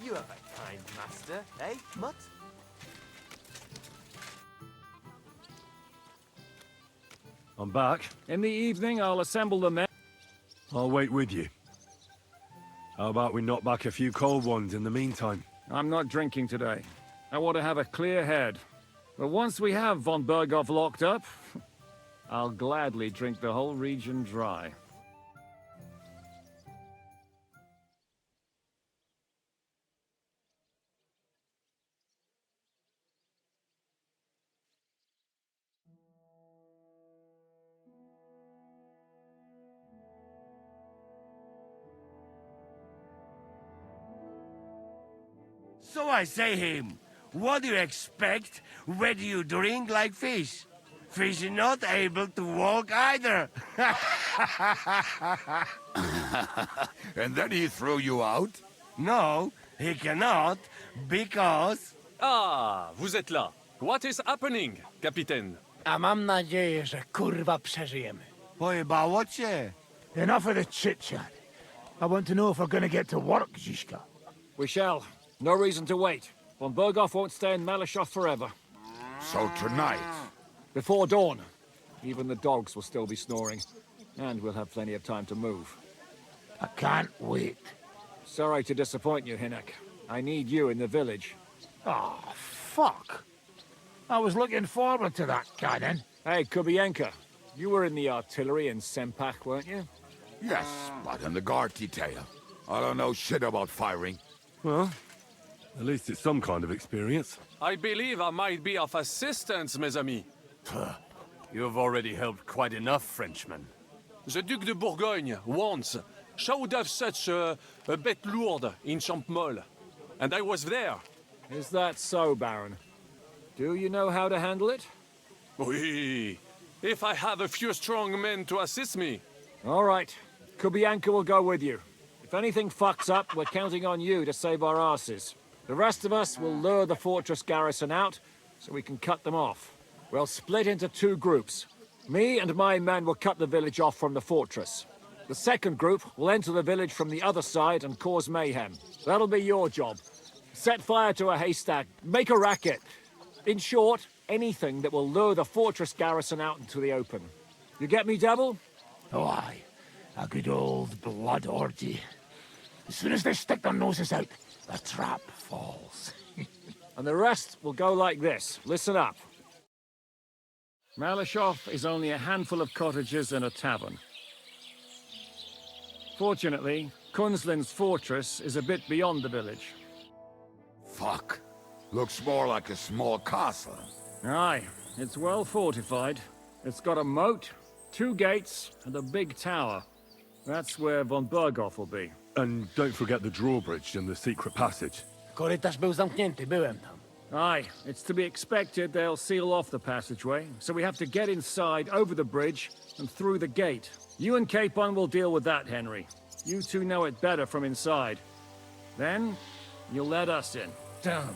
You have a kind master, eh, Mutt? I'm back. In the evening, I'll assemble the men. I'll wait with you. How about we knock back a few cold ones in the meantime? I'm not drinking today. I want to have a clear head. But once we have von Bergow locked up, I'll gladly drink the whole region dry. So I say him, what do you expect when you drink like fish? Fish is not able to walk either. And then he threw you out? No, he cannot, because... Ah, vous êtes là. What is happening, Capitaine? A mam nadzieję, że kurwa przeżyjemy. Pojebało cię. Enough of the chit-chat. I want to know if we're gonna get to work, Zizka. We shall. No reason to wait. Von Bergow won't stay in Malashov forever. So tonight... Before dawn. Even the dogs will still be snoring. And we'll have plenty of time to move. I can't wait. Sorry to disappoint you, Hinek. I need you in the village. Oh, fuck. I was looking forward to that, cannon. Hey, Kubienka. You were in the artillery in Sempak, weren't you? Yes, but in the guard detail. I don't know shit about firing. Well, at least it's some kind of experience. I believe I might be of assistance, mes amis. You've already helped quite enough, Frenchmen. The Duc de Bourgogne, once, showed off such a bête lourde in Champmol. And I was there. Is that so, Baron? Do you know how to handle it? Oui. If I have a few strong men to assist me. All right. Kubienka will go with you. If anything fucks up, we're counting on you to save our asses. The rest of us will lure the fortress garrison out, so we can cut them off. We'll split into two groups. Me and my men will cut the village off from the fortress. The second group will enter the village from the other side and cause mayhem. That'll be your job. Set fire to a haystack, make a racket. In short, anything that will lure the fortress garrison out into the open. You get me, Devil? Oh, aye. A good old blood orgy. As soon as they stick their noses out, the trap falls. And the rest will go like this. Listen up. Malashov is only a handful of cottages and a tavern. Fortunately, Kunzlin's fortress is a bit beyond the village. Fuck. Looks more like a small castle. Aye, it's well fortified. It's got a moat, 2 gates, and a big tower. That's where von Bergow will be. And don't forget the drawbridge and the secret passage. Korytarz był zamknięty, byłem tam. Aye, it's to be expected they'll seal off the passageway, so we have to get inside, over the bridge, and through the gate. You and Capon will deal with that, Henry. You two know it better from inside. Then, you'll let us in. Damn.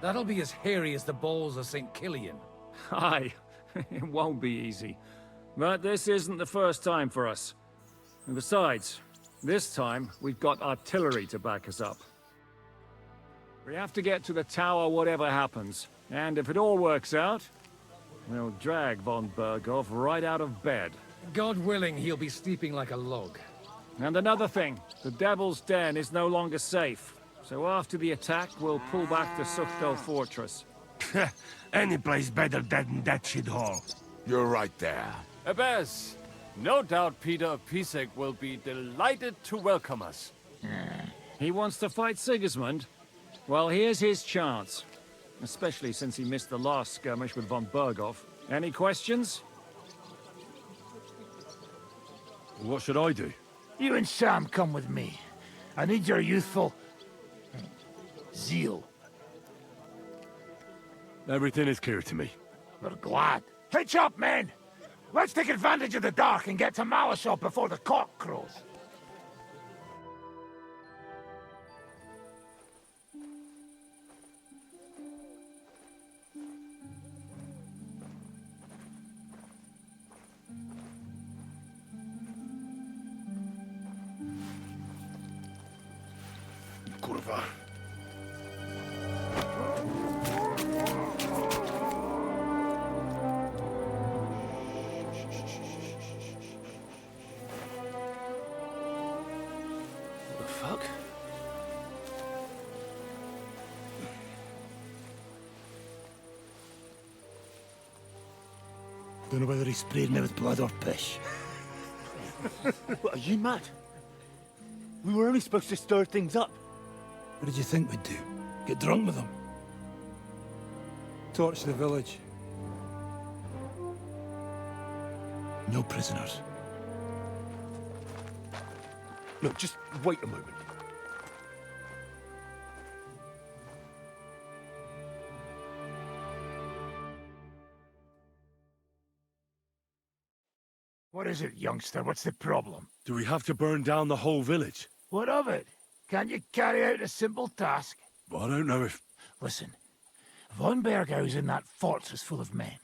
That'll be as hairy as the balls of St. Killian. Aye, it won't be easy. But this isn't the first time for us. And besides, this time we've got artillery to back us up. We have to get to the tower whatever happens. And if it all works out, we'll drag von Bergow right out of bed. God willing, he'll be sleeping like a log. And another thing, the Devil's Den is no longer safe. So after the attack, we'll pull back to Sukhto Fortress. Any place better than that shithole. You're right there. Abbas, no doubt Peter of Pisek will be delighted to welcome us. He wants to fight Sigismund? Well, here's his chance. Especially since he missed the last skirmish with von Bergow. Any questions? What should I do? You and Sam come with me. I need your youthful... zeal. Everything is clear to me. We're glad. Hitch up, men! Let's take advantage of the dark and get to Malashov before the cock crows. Kurwa. Don't know whether he sprayed me with blood or piss. What, are you mad? We were only supposed to stir things up. What did you think we'd do? Get drunk with them? Torch the village? No prisoners. Look, just wait a moment. What is it, youngster? What's the problem? Do we have to burn down the whole village? What of it? Can't you carry out a simple task? Well, I don't know if... Listen, Von Bergow's in that fortress full of men.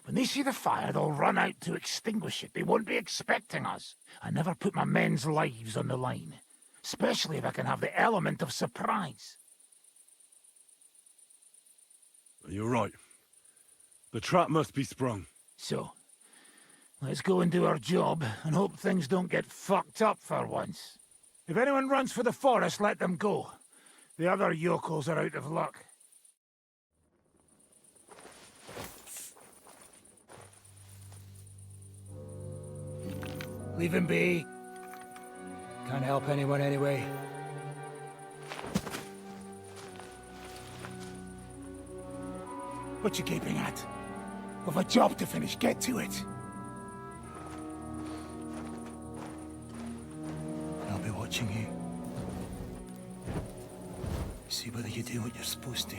When they see the fire, they'll run out to extinguish it. They won't be expecting us. I never put my men's lives on the line. Especially if I can have the element of surprise. You're right. The trap must be sprung. So, let's go and do our job, and hope things don't get fucked up for once. If anyone runs for the forest, let them go. The other yokels are out of luck. Leave him be. Can't help anyone anyway. What you gaping at? We've a job to finish. Get to it. I'll be watching you. See whether you do what you're supposed to.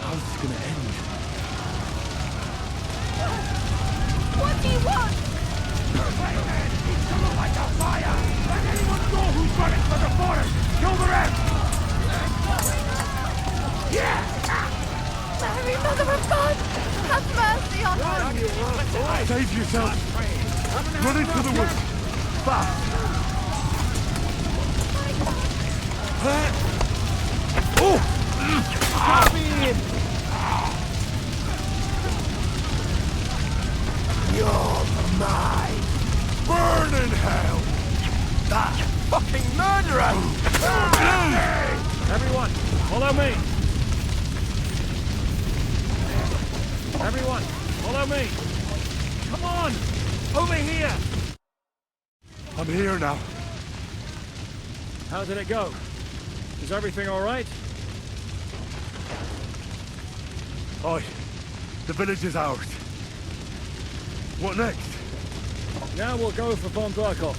How's this gonna end? What do you want? Like a fire! Let anyone go who's running for the forest! Kill the rest! Yeah! Mary, Mother of God, have mercy on us! Save yourself! Run into the woods! Fast! Oh! You're mine! Burn in hell! That fucking murderer! Everyone, follow me! Everyone, follow me! Come on! Over here! I'm here now. How did it go? Is everything all right? Oi, the village is ours. What next? Now we'll go for von Bergow.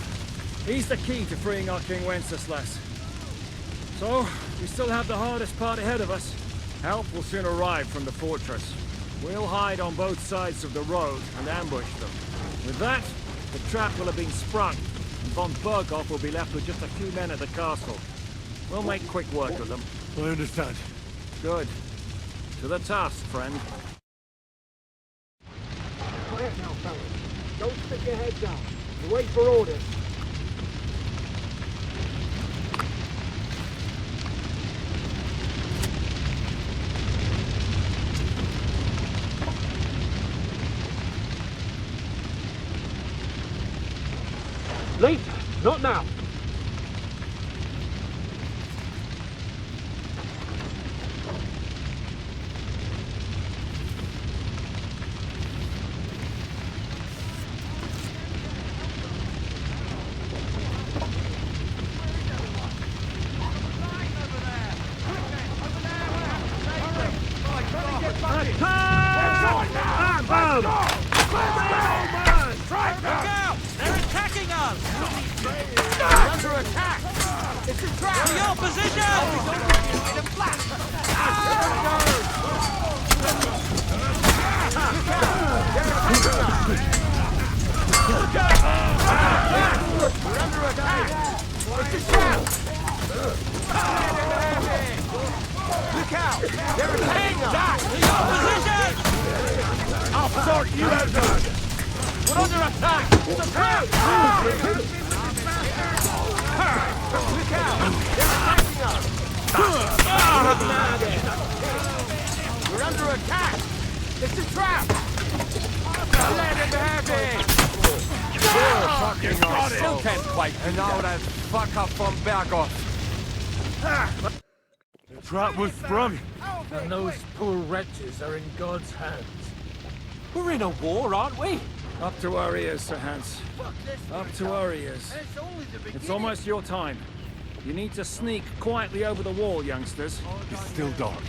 He's the key to freeing our King Wenceslas. So, we still have the hardest part ahead of us. Help will soon arrive from the fortress. We'll hide on both sides of the road and ambush them. With that, the trap will have been sprung, and von Bergow will be left with just a few men at the castle. We'll make quick work of them. I understand. Good. To the task, friend. Quiet now, fellas. Don't stick your head down. You wait for orders. Later, not now. They're attacking us! We're under attack! It's a trap! To your position! There it goes! They're attacking us! To your position! I'll sort you out! We're under attack! Look out! They're attacking us! We're under attack! It's a trap! Let him have it! Fucking Still can't fight! And now that fuck up from Bergow. The trap was sprung. And those poor wretches are in God's hands. We're in a war, aren't we? Up to our ears, Sir Hans. Up to our ears. It's almost your time. You need to sneak quietly over the wall, youngsters. It's still dark.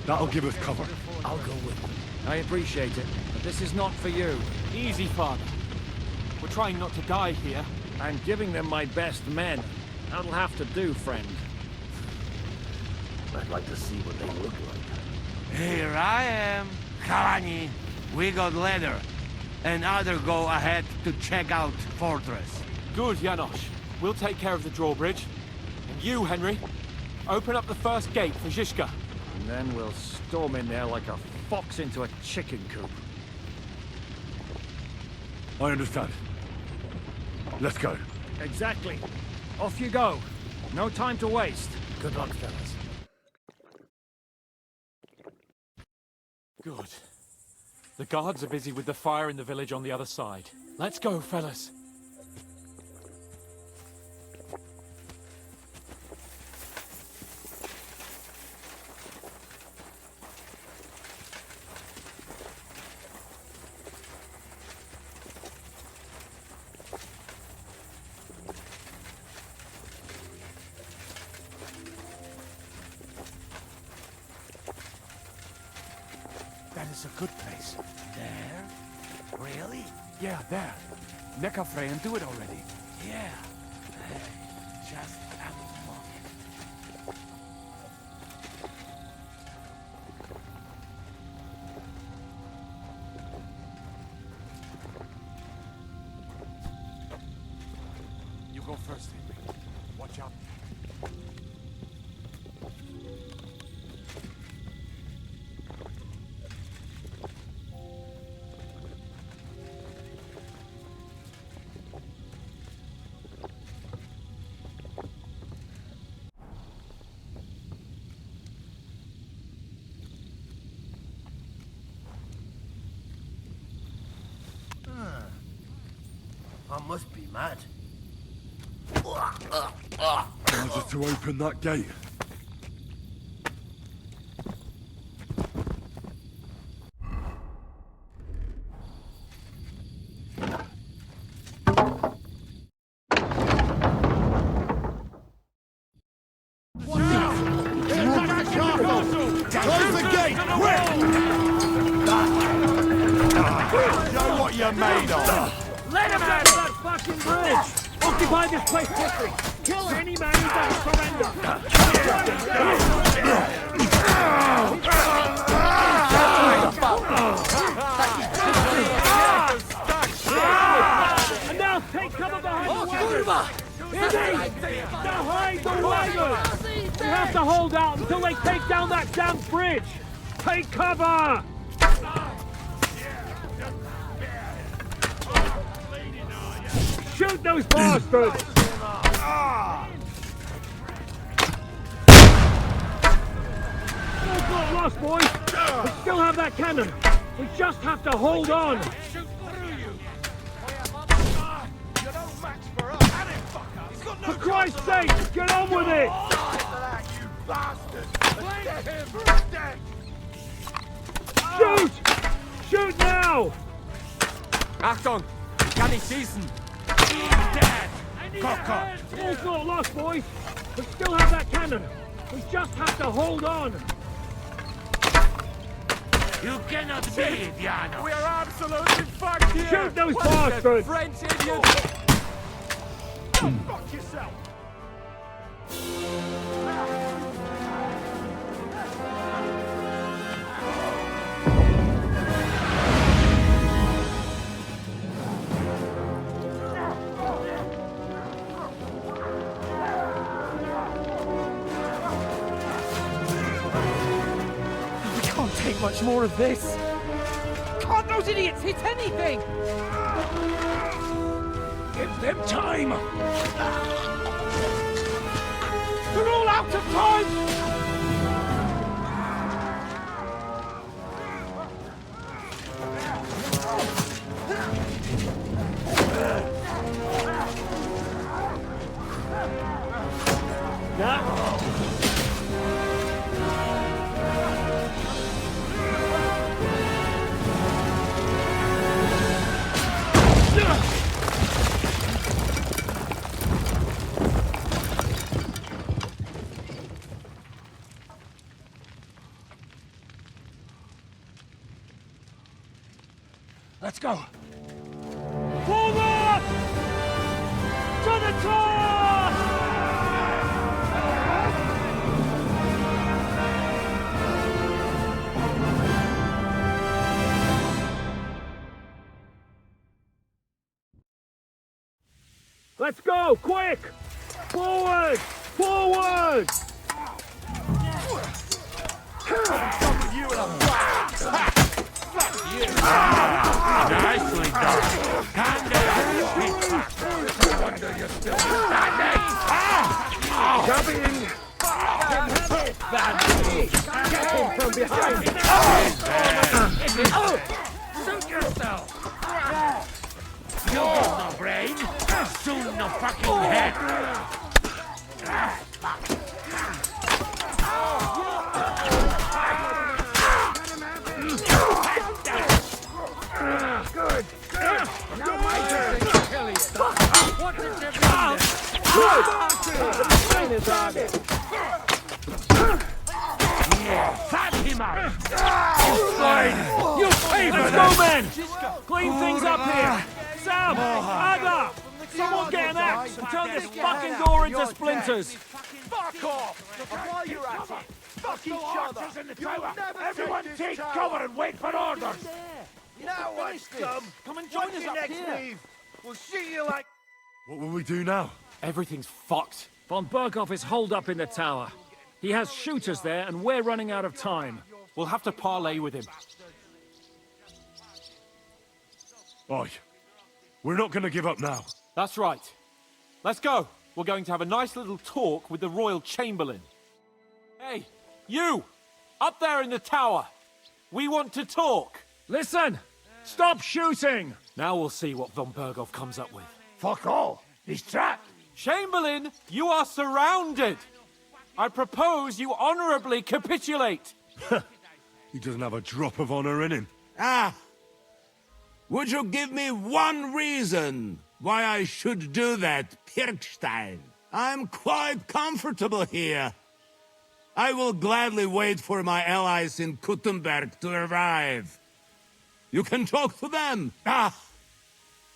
That'll give us cover. I'll go with you. I appreciate it, but this is not for you. Easy, Father. We're trying not to die here. I'm giving them my best men. That'll have to do, friend. I'd like to see what they look like. Here I am. Kalani, we got leather. And Otto go ahead to check out fortress. Good, Janosch. We'll take care of the drawbridge. And you, Henry, open up the first gate for Zizka. And then we'll storm in there like a fox into a chicken coop. I understand. Let's go. Exactly. Off you go. No time to waste. Good luck, fellas. Good. The guards are busy with the fire in the village on the other side. Let's go, fellas. That is a good place. There? Really? Yeah, there. Neckarfrey and do it already. Yeah. Just a moment. You go first, Henry. Watch out. I must be mad. Now just to open that gate. Close the gate, quick! Show what you're made of. Let him have that fucking bridge! Occupy this place quickly! Kill any man who doesn't surrender! And now take cover behind the wagons! Behind the wagons! We have to hold out until they take down that damn bridge! Take cover! Shoot those bastards! All's not lost, boys. We still have that cannon. We just have to hold on. For Christ's sake, get on with it! Shoot! Shoot now! Achtung! Kann ich schießen! All's not lost, boys. We still have that cannon. We just have to hold on. You cannot beat it, Jano. We are absolutely fucked here! Shoot those What is that, bastards! French idiots! Go fuck yourself! much more of this. Can't those idiots hit anything? Give them time! They're all out of time! Let's go! Forward! To the top! Let's go, quick! Forward! Forward! Nicely done. Stand there, you pickpocket. Wonder you're still standing! Coming! Get him from behind! Suit yourself! You got no brain, soon no fucking head. Good! Now my turn to kill you! What did you Mine is on it! Fat him out. You pay for Let's go, men! Clean things up here! Sam! Ada! Someone get an axe and turn this fucking door into splinters! Fuck off! While you're at it, fuck each other! In the tower. Everyone take cover and wait for orders! Now what, scum? Come and join What's us your up next here! move? We'll shoot you like... What will we do now? Everything's fucked. Von Bergow is holed up in the tower. He has shooters there, and we're running out of time. We'll have to parley with him. Oi. We're not gonna give up now. That's right. Let's go. We're going to have a nice little talk with the Royal Chamberlain. Hey, you! Up there in the tower! We want to talk! Listen! Stop shooting! Now we'll see what Von Bergow comes up with. Fuck all! He's trapped! Chamberlain, you are surrounded! I propose you honorably capitulate! He doesn't have a drop of honor in him. Ah! Would you give me one reason why I should do that, Pirkstein? I'm quite comfortable here. I will gladly wait for my allies in Kuttenberg to arrive. You can talk to them. Ah!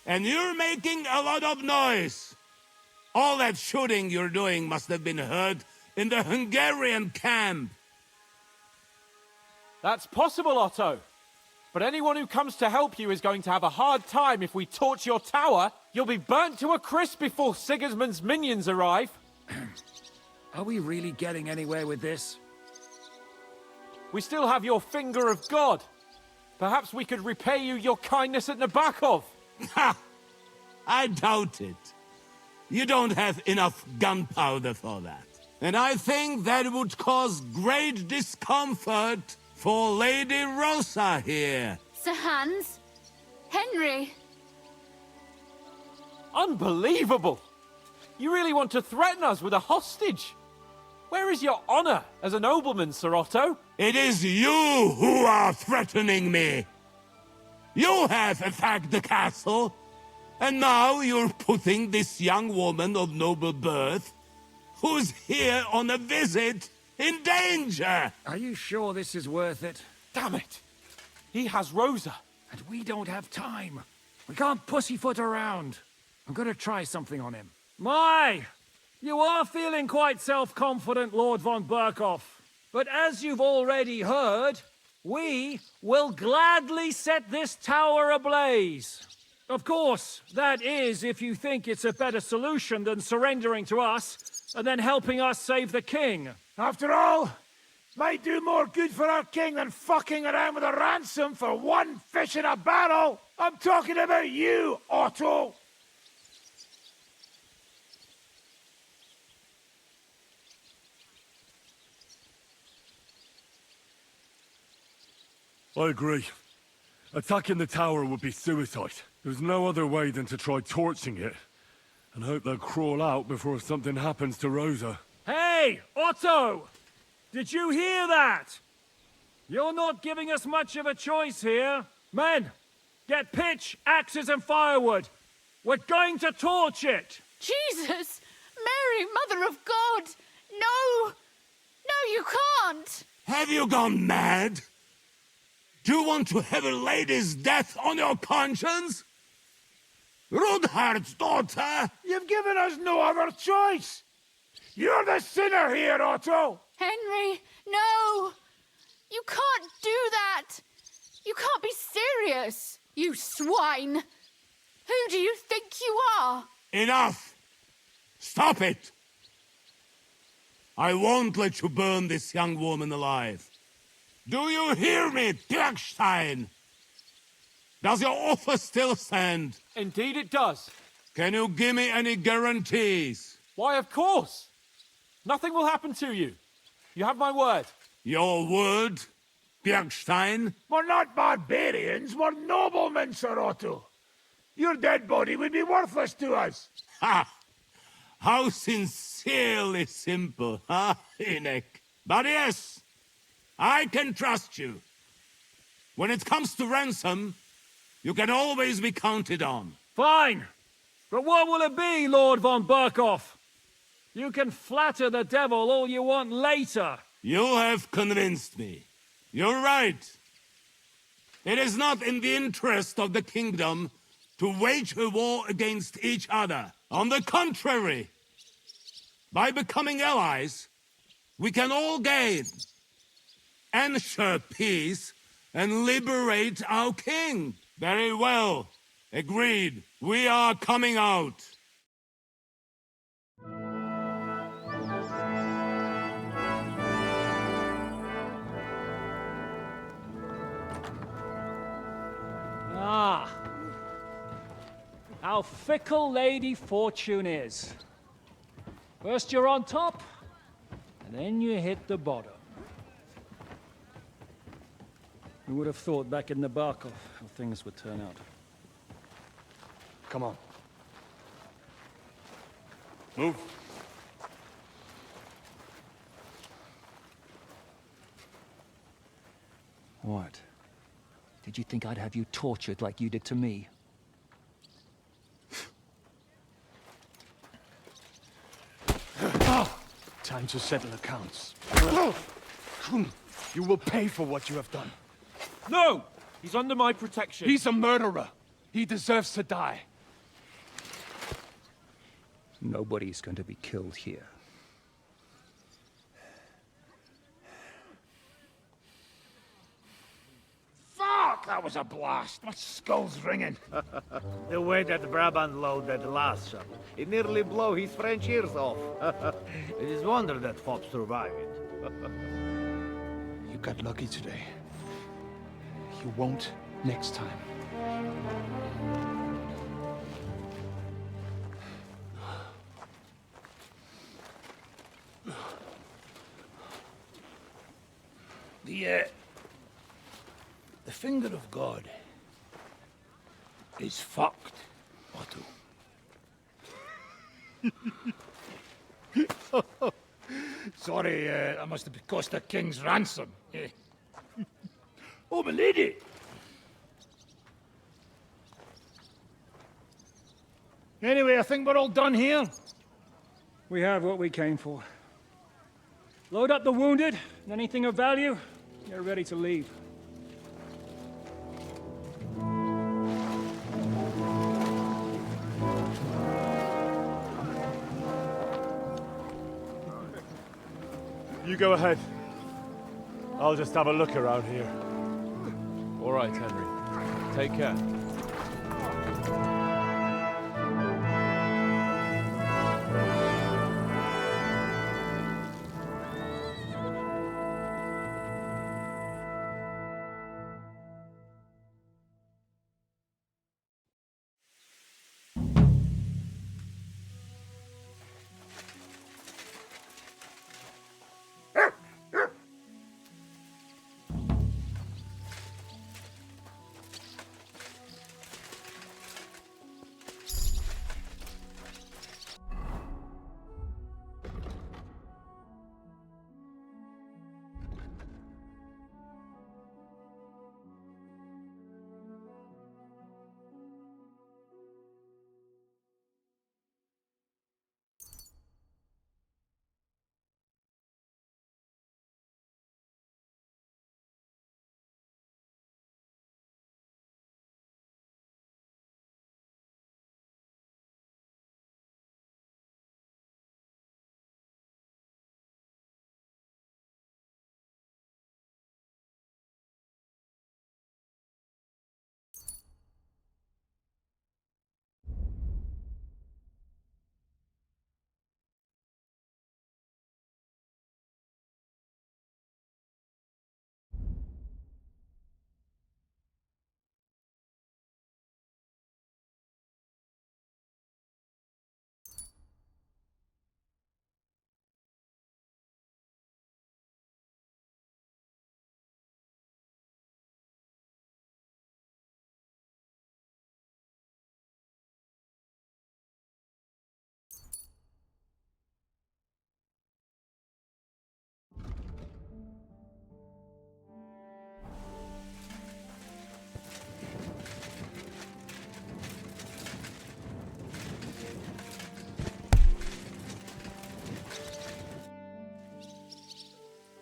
And you're making a lot of noise. All that shooting you're doing must have been heard in the Hungarian camp. That's possible, Otto. But anyone who comes to help you is going to have a hard time if we torch your tower. You'll be burnt to a crisp before Sigismund's minions arrive. Are we really getting anywhere with this? We still have your finger of God. Perhaps we could repay you your kindness at Nabokov. Ha! I doubt it. You don't have enough gunpowder for that. And I think that would cause great discomfort for Lady Rosa here. Sir Hans? Henry? Unbelievable! You really want to threaten us with a hostage? Where is your honor as a nobleman, Sir Otto? It is you who are threatening me. You have attacked the castle, and now you're putting this young woman of noble birth, who's here on a visit, in danger. Are you sure this is worth it? Damn it! He has Rosa. And we don't have time. We can't pussyfoot around. I'm gonna try something on him. My! You are feeling quite self-confident, Lord von Bergow. But as you've already heard, we will gladly set this tower ablaze. Of course, that is if you think it's a better solution than surrendering to us and then helping us save the king. After all, Might do more good for our king than fucking around with a ransom for one fish in a barrel. I'm talking about you, Otto. I agree. Attacking the tower would be suicide. There's no other way than to try torching it, and hope they'll crawl out before something happens to Rosa. Hey, Otto! Did you hear that? You're not giving us much of a choice here. Men, get pitch, axes, and firewood. We're going to torch it! Jesus! Mary, Mother of God! No! No, you can't! Have you gone mad? Do you want to have a lady's death on your conscience? Rudhard's daughter! You've given us no other choice. You're the sinner here, Otto. Henry, no! You can't do that! You can't be serious, you swine! Who do you think you are? Enough! Stop it! I won't let you burn this young woman alive. Do you hear me, Bergstein? Does your offer still stand? Indeed it does. Can you give me any guarantees? Why, of course. Nothing will happen to you. You have my word. Your word, Bergstein? We're not barbarians, we're noblemen, Sir Otto. Your dead body would be worthless to us. Ha! How sincerely simple, huh, Enoch? But yes, I can trust you. When it comes to ransom, you can always be counted on. Fine. But what will it be, Lord von Bergow? You can flatter the devil all you want later. You have convinced me. You're right. It is not in the interest of the kingdom to wage a war against each other. On the contrary, by becoming allies, we can all gain, ensure peace, and liberate our king. Very well. Agreed. We are coming out. Ah. How fickle Lady Fortune is. First you're on top, and then you hit the bottom. Who would have thought back in the Bergow how things would turn out? Come on. Move. What? Did you think I'd have you tortured like you did to me? Time to settle accounts. You will pay for what you have done. No! He's under my protection. He's a murderer. He deserves to die. Nobody's going to be killed here. Fuck, that was a blast. My skull's ringing. The way that Brabant loaded last shot, it nearly blew his French ears off. It is wonder that Fop survived it. You got lucky today. You won't next time. The finger of God is fucked, Otto. Sorry, that must have cost a king's ransom. Oh, my lady! Anyway, I think we're all done here. We have what we came for. Load up the wounded, and anything of value, you're ready to leave. You go ahead. I'll just have a look around here. All right, Henry. Take care.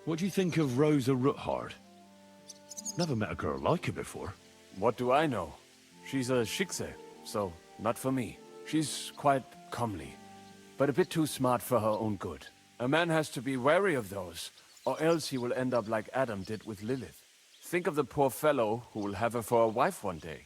What do you think of Rosa Ruthard? Never met a girl like her before. What do I know? She's a Schickse, so not for me. She's quite comely, but a bit too smart for her own good. A man has to be wary of those, or else he will end up like Adam did with Lilith. Think of the poor fellow who will have her for a wife one day.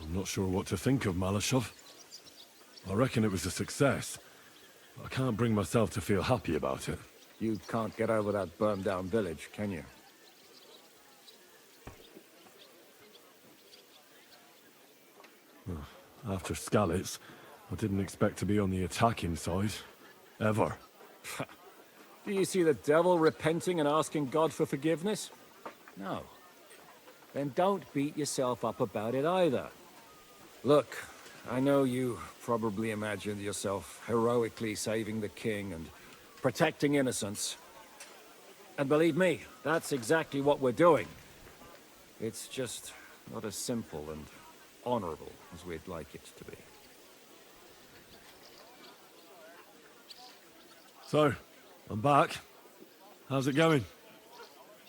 I'm not sure what to think of Malashov. I reckon it was a success. I can't bring myself to feel happy about it. You can't get over that burned-down village, can you? After Skalitz, I didn't expect to be on the attacking side. Ever. Do you see the devil repenting and asking God for forgiveness? No. Then don't beat yourself up about it either. Look, I know you probably imagined yourself heroically saving the king and protecting innocents. And believe me, that's exactly what we're doing. It's just not as simple and honorable as we'd like it to be. So, I'm back. How's it going?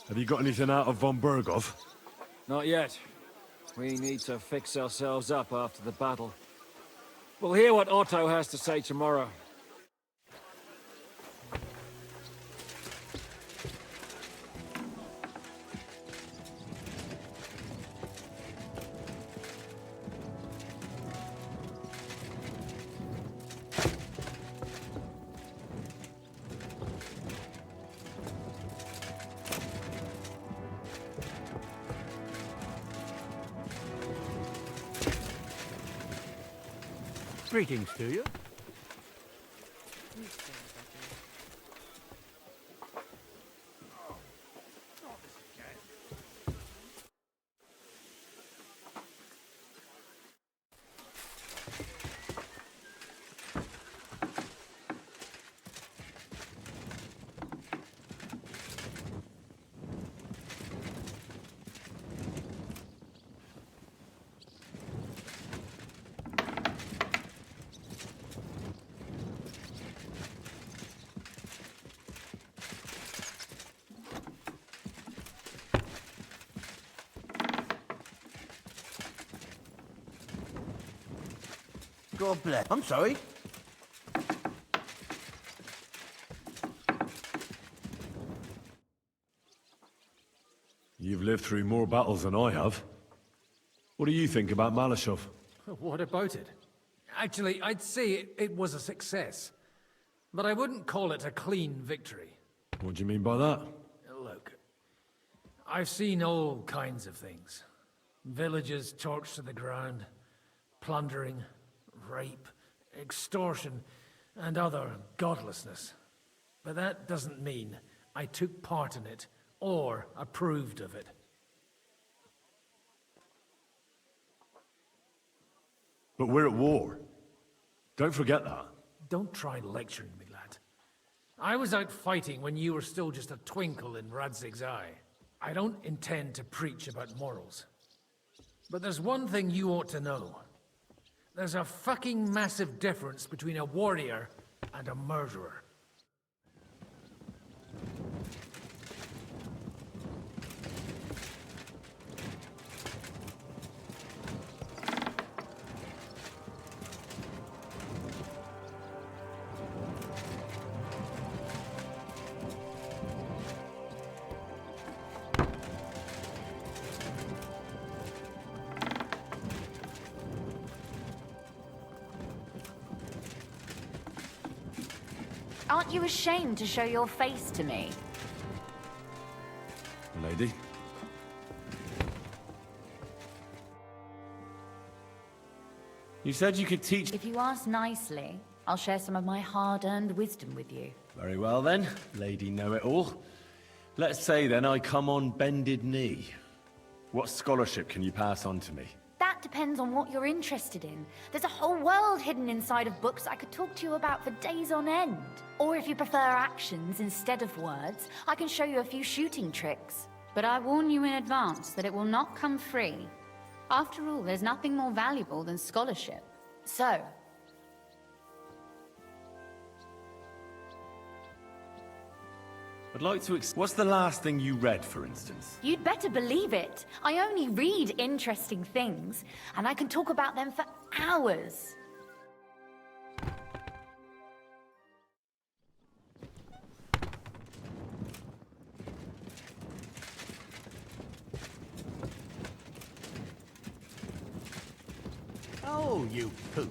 Have you got anything out of von Bergow? Not yet. We need to fix ourselves up after the battle. We'll hear what Otto has to say tomorrow. Greetings to you. God bless. I'm sorry. You've lived through more battles than I have. What do you think about Malashov? What about it? Actually, I'd say it was a success. But I wouldn't call it a clean victory. What do you mean by that? Look, I've seen all kinds of things. Villages torched to the ground, plundering, rape, extortion, and other godlessness. But that doesn't mean I took part in it or approved of it. But we're at war. Don't forget that. Don't try lecturing me, lad. I was out fighting when you were still just a twinkle in Radzig's eye. I don't intend to preach about morals. But there's one thing you ought to know. There's a fucking massive difference between a warrior and a murderer. Aren't you ashamed to show your face to me? Lady? You said you could teach... If you ask nicely, I'll share some of my hard-earned wisdom with you. Very well then, Lady Know-It-All. Let's say then I come on bended knee. What scholarship can you pass on to me? That depends on what you're interested in. There's a whole world hidden inside of books I could talk to you about for days on end. Or if you prefer actions instead of words, I can show you a few shooting tricks. But I warn you in advance that it will not come free. After all, there's nothing more valuable than scholarship. So, I'd like to what's the last thing you read, for instance? you'd better believe it. I only read interesting things, and I can talk about them for hours. Oh, you pooch.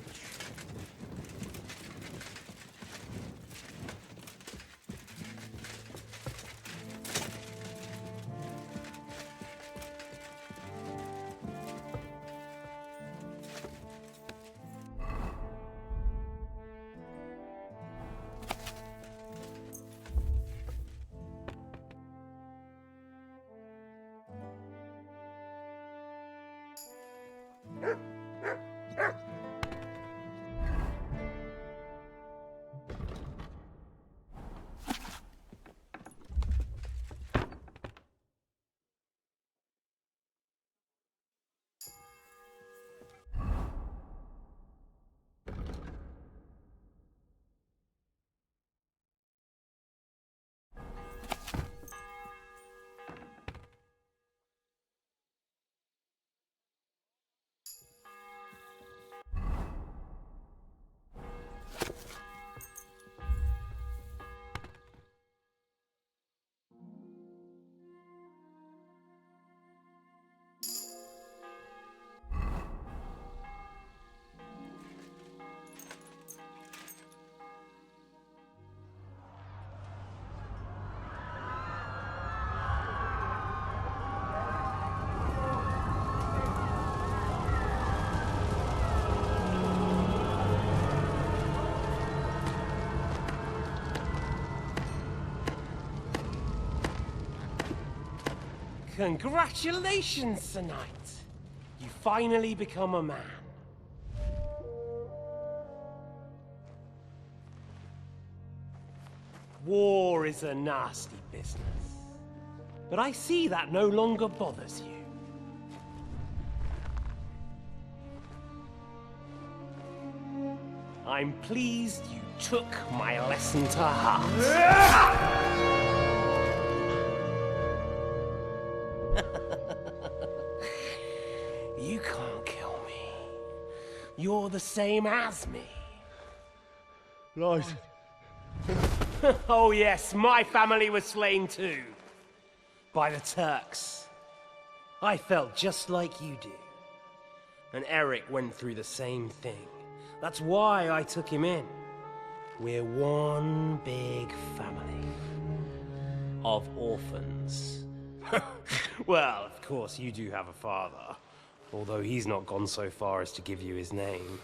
Congratulations, Sir Knight. You finally become a man. War is a nasty business. But I see that no longer bothers you. I'm pleased you took my lesson to heart. You can't kill me. You're the same as me. Right. Oh yes, my family was slain too. By the Turks. I felt just like you do. And Eric went through the same thing. That's why I took him in. We're one big family. Of orphans. Well, of course you do have a father. Although he's not gone so far as to give you his name.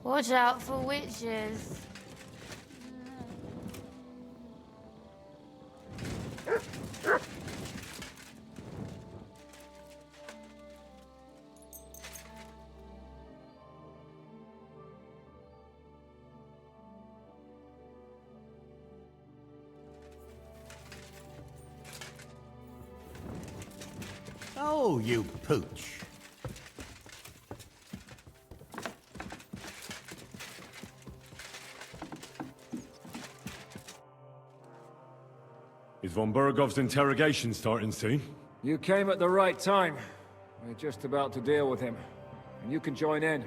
Watch out for witches. Oh, you pooch. Is von Bergow's interrogation starting soon? You came at the right time. We're just about to deal with him. And you can join in.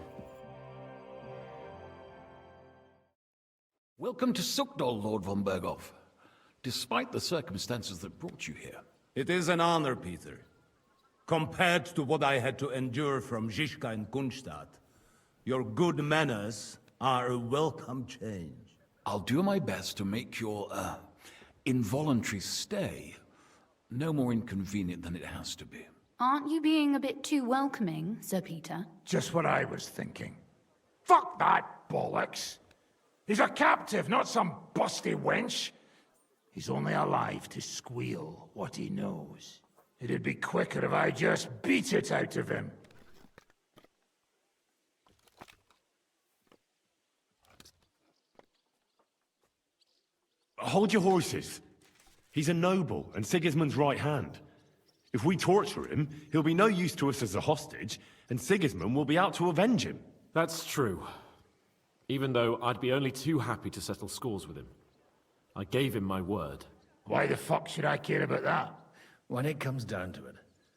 Welcome to Sukdol, Lord von Bergow. Despite the circumstances that brought you here. It is an honor, Peter. Compared to what I had to endure from Žižka and Kunstadt, your good manners are a welcome change. I'll do my best to make your, involuntary stay no more inconvenient than it has to be. Aren't you being a bit too welcoming, Sir Peter? Just what I was thinking. Fuck that bollocks! He's a captive, not some busty wench. He's only alive to squeal what he knows. It'd be quicker if I just beat it out of him. Hold your horses. He's a noble and Sigismund's right hand. If we torture him, he'll be no use to us as a hostage, and Sigismund will be out to avenge him. That's true. Even though I'd be only too happy to settle scores with him. I gave him my word. Why the fuck should I care about that? When it comes down to it,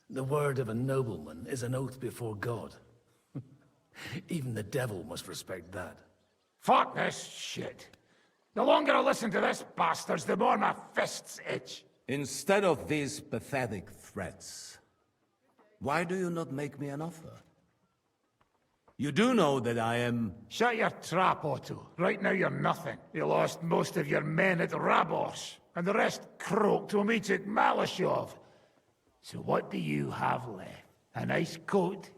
the word of a nobleman is an oath before God. Even the devil must respect that. Fuck this shit. The longer I listen to this bastards, the more my fists itch. Instead of these pathetic threats, why do you not make me an offer? You do know that I am... Shut your trap, Otto. Right now you're nothing. You lost most of your men at Rabos, and the rest croaked when we took Malashov. So what do you have left? A nice coat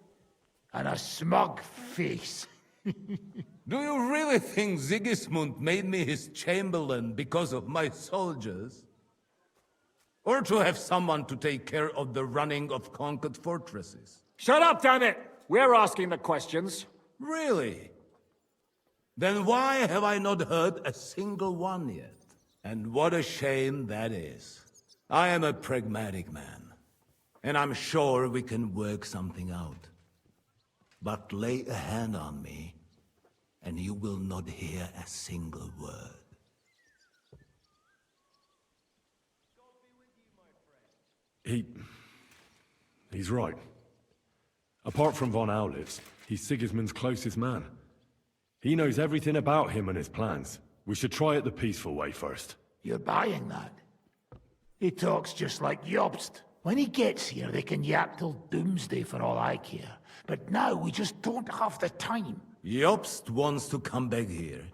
and a smug face. Do you really think Sigismund made me his chamberlain because of my soldiers? Or to have someone to take care of the running of conquered fortresses? Shut up, damn it! We're asking the questions. Really? Then why have I not heard a single one yet? And what a shame that is. I am a pragmatic man, and I'm sure we can work something out. But lay a hand on me, and you will not hear a single word. He's right. Apart from von Aulitz, he's Sigismund's closest man. He knows everything about him and his plans. We should try it the peaceful way first. You're buying that? He talks just like Jobst. When he gets here, they can yap till doomsday for all I care. But now we just don't have the time. Jobst wants to come back here.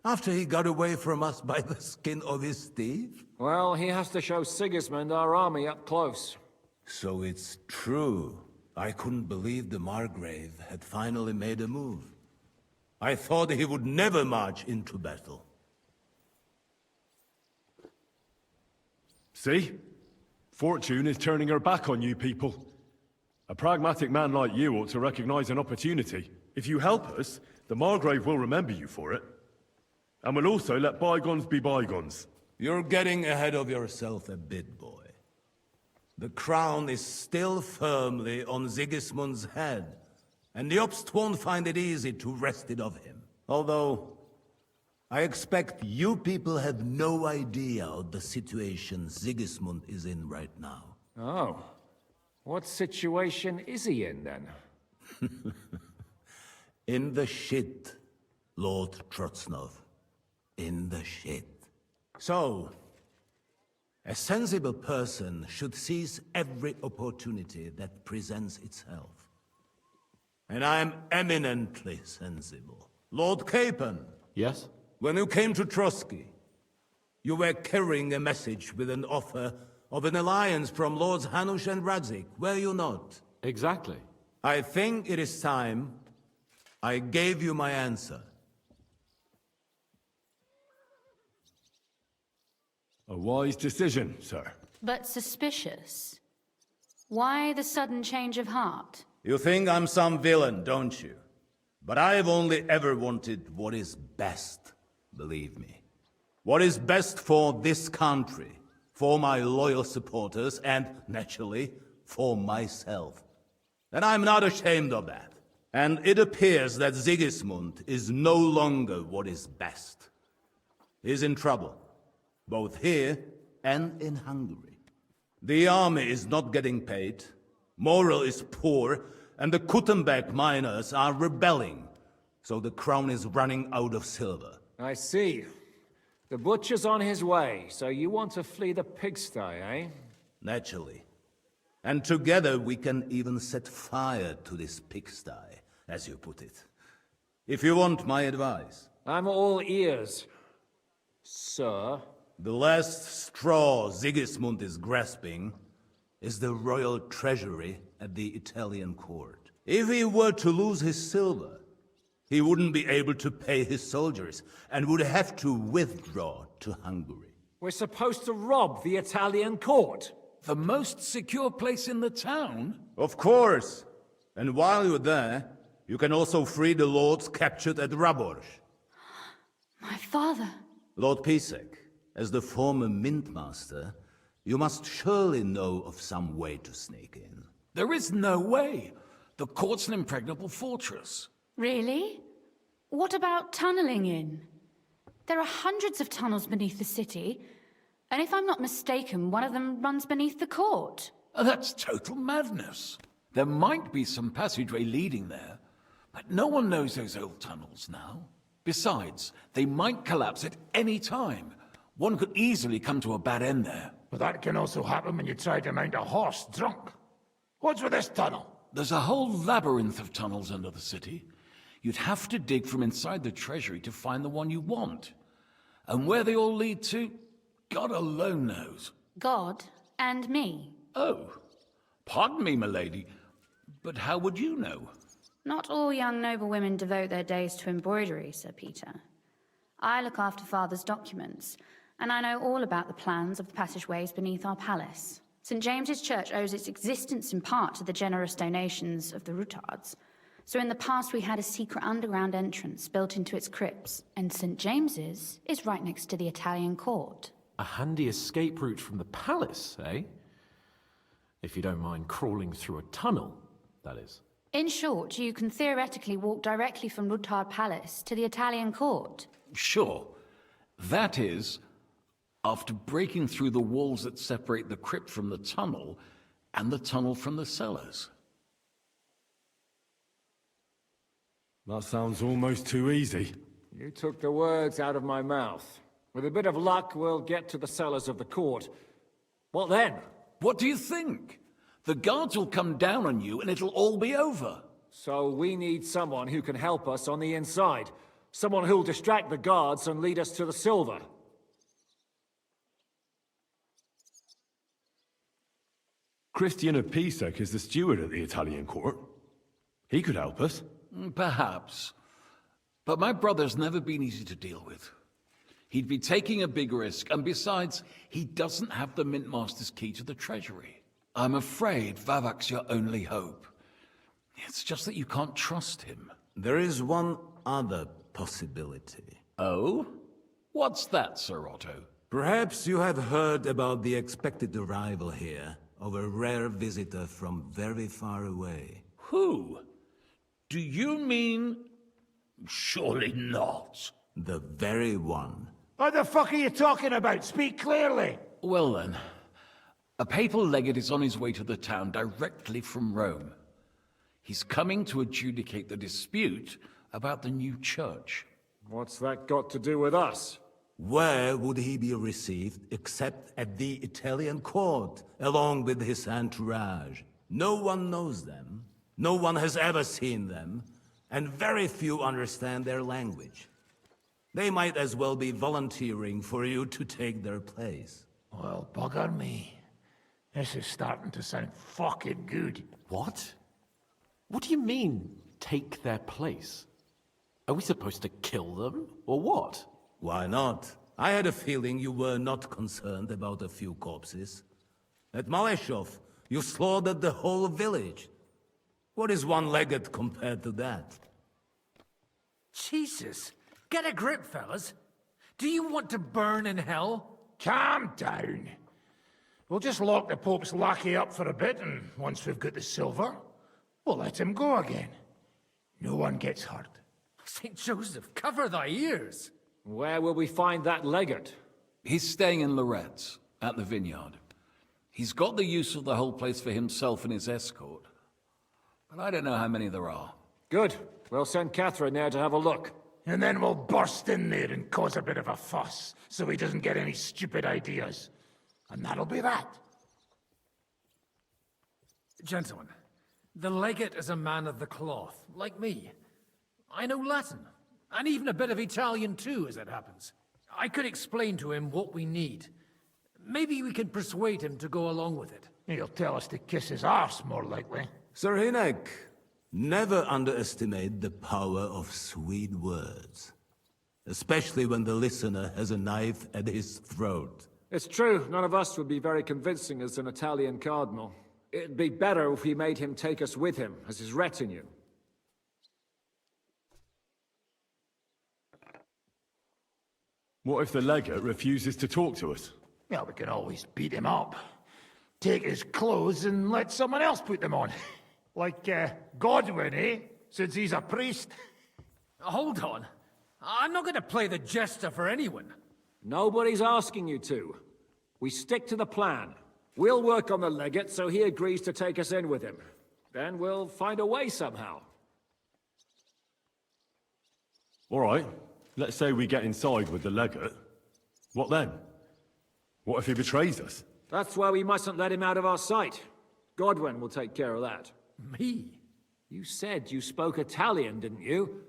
After he got away from us by the skin of his teeth? Well, he has to show Sigismund our army up close. So it's true. I couldn't believe the Margrave had finally made a move. I thought he would never march into battle. See? Fortune is turning her back on you people. A pragmatic man like you ought to recognize an opportunity. If you help us, the Margrave will remember you for it. And we'll also let bygones be bygones. You're getting ahead of yourself a bit, boy. The crown is still firmly on Sigismund's head, and Jobst won't find it easy to wrest it of him. Although, I expect you people have no idea of the situation Sigismund is in right now. Oh. What situation is he in, then? In the shit, Lord Trotznov. In the shit. So, a sensible person should seize every opportunity that presents itself. And I am eminently sensible. Lord Capon. Yes? When you came to Trotsky, you were carrying a message with an offer of an alliance from Lords Hanush and Radzik, were you not? Exactly. I think it is time I gave you my answer. A wise decision, sir. But suspicious. Why the sudden change of heart? You think I'm some villain, don't you? But I've only ever wanted what is best, believe me. What is best for this country, for my loyal supporters, and, naturally, for myself. And I'm not ashamed of that. And it appears that Sigismund is no longer what is best. He's in trouble, both here and in Hungary. The army is not getting paid, morale is poor, and the Kuttenberg miners are rebelling, so the crown is running out of silver. I see. The butcher's on his way, so you want to flee the pigsty, eh? Naturally. And together we can even set fire to this pigsty, as you put it. If you want my advice. I'm all ears, sir. The last straw Sigismund is grasping is the royal treasury at the Italian court. If he were to lose his silver, he wouldn't be able to pay his soldiers and would have to withdraw to Hungary. We're supposed to rob the Italian court. The most secure place in the town? Of course. And while you're there, you can also free the lords captured at Raborj. My father. Lord Pisek, as the former Mint Master, you must surely know of some way to sneak in. There is no way. The court's an impregnable fortress. Really? What about tunneling in? There are hundreds of tunnels beneath the city, and if I'm not mistaken, one of them runs beneath the court. That's total madness. There might be some passageway leading there, but no one knows those old tunnels now. Besides, they might collapse at any time. One could easily come to a bad end there. But that can also happen when you try to mount a horse drunk. What's with this tunnel? There's a whole labyrinth of tunnels under the city. You'd have to dig from inside the treasury to find the one you want. And where they all lead to, God alone knows. God and me. Oh, pardon me, milady, but how would you know? Not all young noblewomen devote their days to embroidery, Sir Peter. I look after Father's documents, and I know all about the plans of the passageways beneath our palace. St. James's Church owes its existence in part to the generous donations of the Routards. So in the past we had a secret underground entrance built into its crypts, and St. James's is right next to the Italian court. A handy escape route from the palace, eh? If you don't mind crawling through a tunnel, that is. In short, you can theoretically walk directly from Routard Palace to the Italian court. Sure. That is, after breaking through the walls that separate the crypt from the tunnel, and the tunnel from the cellars. That sounds almost too easy. You took the words out of my mouth. With a bit of luck, we'll get to the cellars of the court. What then? What do you think? The guards will come down on you and it'll all be over. So we need someone who can help us on the inside. Someone who'll distract the guards and lead us to the silver. Christian of Pisek is the steward at the Italian court. He could help us. Perhaps. But my brother's never been easy to deal with. He'd be taking a big risk, and besides, he doesn't have the Mint Master's key to the treasury. I'm afraid Vavak's your only hope. It's just that you can't trust him. There is one other possibility. Oh? What's that, Sir Otto? Perhaps you have heard about the expected arrival here of a rare visitor from very far away. Who? Do you mean... Surely not. The very one. What the fuck are you talking about? Speak clearly. Well then, a papal legate is on his way to the town directly from Rome. He's coming to adjudicate the dispute about the new church. What's that got to do with us? Where would he be received except at the Italian court, along with his entourage? No one knows them, no one has ever seen them, and very few understand their language. They might as well be volunteering for you to take their place. Well, bugger me. This is starting to sound fucking good. What? What do you mean, take their place? Are we supposed to kill them, or what? Why not? I had a feeling you were not concerned about a few corpses. At Maleshov, you slaughtered the whole village. What is one legate compared to that? Jesus! Get a grip, fellas. Do you want to burn in hell? Calm down. We'll just lock the Pope's lackey up for a bit, and once we've got the silver, we'll let him go again. No one gets hurt. St. Joseph, cover thy ears! Where will we find that legate? He's staying in Loretz, at the vineyard. He's got the use of the whole place for himself and his escort. But I don't know how many there are. Good. We'll send Catherine there to have a look. And then we'll burst in there and cause a bit of a fuss, so he doesn't get any stupid ideas. And that'll be that. Gentlemen, the legate is a man of the cloth, like me. I know Latin, and even a bit of Italian too, as it happens. I could explain to him what we need. Maybe we can persuade him to go along with it. He'll tell us to kiss his arse, more likely. Sir Hinek, never underestimate the power of sweet words. Especially when the listener has a knife at his throat. It's true, none of us would be very convincing as an Italian cardinal. It'd be better if we made him take us with him, as his retinue. What if the legate refuses to talk to us? Well, we can always beat him up. Take his clothes and let someone else put them on. Like, Godwin, eh? Since he's a priest. Hold on. I'm not going to play the jester for anyone. Nobody's asking you to. We stick to the plan. We'll work on the legate so he agrees to take us in with him. Then we'll find a way somehow. All right. Let's say we get inside with the legate. What then? What if he betrays us? That's why we mustn't let him out of our sight. Godwin will take care of that. Me? You said you spoke Italian, didn't you?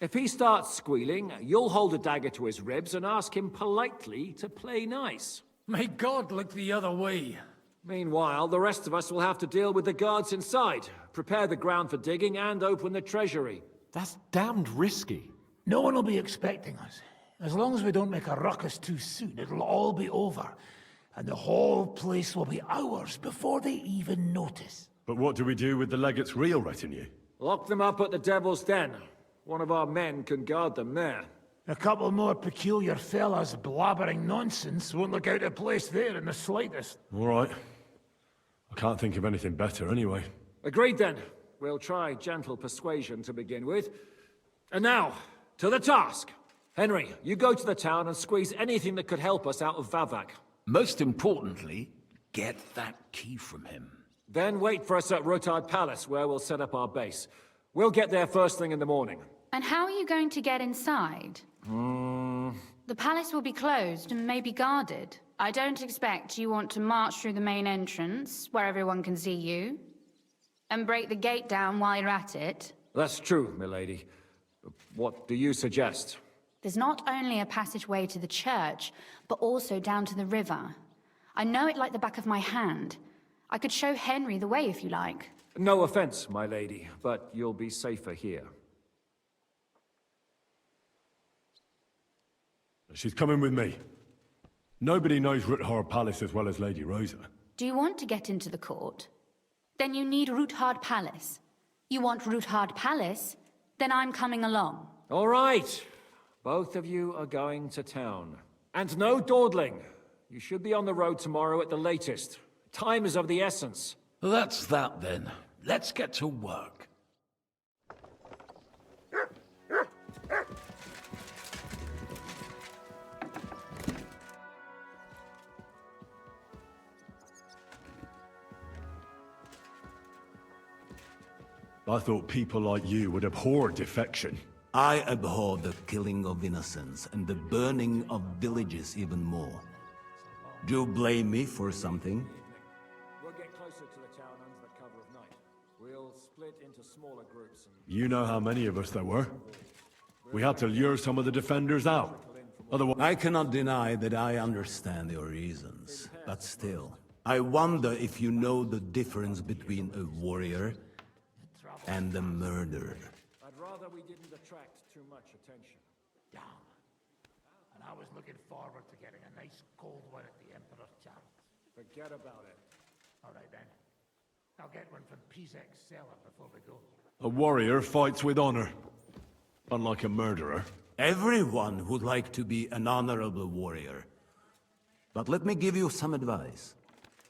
If he starts squealing, you'll hold a dagger to his ribs and ask him politely to play nice. May God look the other way. Meanwhile, the rest of us will have to deal with the guards inside, prepare the ground for digging, and open the treasury. That's damned risky. No one will be expecting us. As long as we don't make a ruckus too soon, it'll all be over. And the whole place will be ours before they even notice. But what do we do with the legate's real retinue? Lock them up at the Devil's Den. One of our men can guard them there. A couple more peculiar fellas blabbering nonsense won't look out of place there in the slightest. All right. I can't think of anything better anyway. Agreed then. We'll try gentle persuasion to begin with. And now, to the task. Henry, you go to the town and squeeze anything that could help us out of Vavak. Most importantly, get that key from him. Then wait for us at Rotard Palace, where we'll set up our base. We'll get there first thing in the morning. And how are you going to get inside? The palace will be closed and may be guarded. I don't expect you want to march through the main entrance, where everyone can see you, and break the gate down while you're at it. That's true, milady. What do you suggest? There's not only a passageway to the church, but also down to the river. I know it like the back of my hand. I could show Henry the way if you like. No offense, my lady, but you'll be safer here. She's coming with me. Nobody knows Ruthard Palace as well as Lady Rosa. Do you want to get into the court? Then you need Ruthard Palace. You want Ruthard Palace? Then I'm coming along. All right. Both of you are going to town. And no dawdling. You should be on the road tomorrow at the latest. Time is of the essence. That's that then. Let's get to work. I thought people like you would abhor defection. I abhor the killing of innocents and the burning of villages even more. Do you blame me for something? We'll get closer to the town under the cover of night. We'll split into smaller groups and... You know how many of us there were. We had to lure some of the defenders out. Otherwise... I cannot deny that I understand your reasons, but still, I wonder if you know the difference between a warrior and a murderer. I'd rather we didn't attract too much attention. Damn. And I was looking forward to getting a nice cold one at the Emperor's chance. Forget about it. All right then. I'll get one from Pizek's cellar before we go. A warrior fights with honor, unlike a murderer. Everyone would like to be an honorable warrior. But let me give you some advice.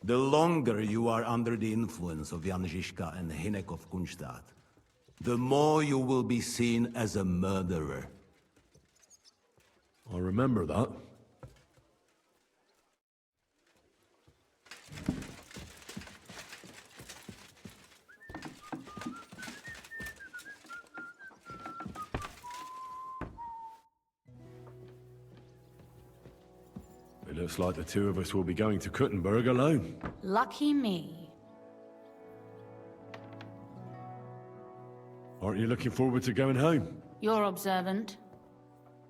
The longer you are under the influence of Jan Žižka and Hinek of Kunstad, the more you will be seen as a murderer. I'll remember that. It looks like the two of us will be going to Kuttenberg alone. Lucky me. Aren't you looking forward to going home? You're observant.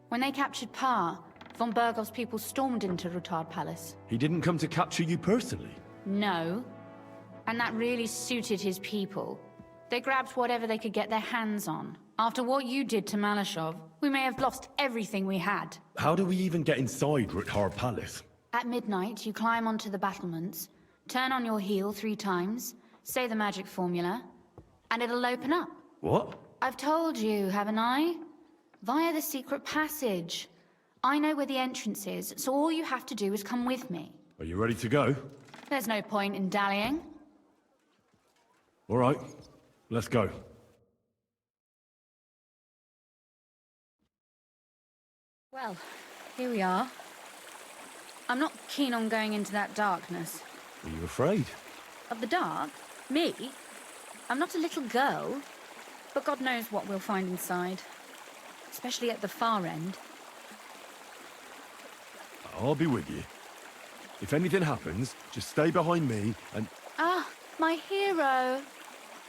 When they captured Pa, von Bergow's people stormed into Ruthard Palace. He didn't come to capture you personally? No. And that really suited his people. They grabbed whatever they could get their hands on. After what you did to Malashov, we may have lost everything we had. How do we even get inside Ruthard Palace? At midnight, you climb onto the battlements, turn on your heel 3 times, say the magic formula, and it'll open up. What? I've told you, haven't I? Via the secret passage. I know where the entrance is, so all you have to do is come with me. Are you ready to go? There's no point in dallying. All right, let's go. Well, here we are. I'm not keen on going into that darkness. Are you afraid? Of the dark? Me? I'm not a little girl. But God knows what we'll find inside. Especially at the far end. I'll be with you. If anything happens, just stay behind me and... Ah, my hero.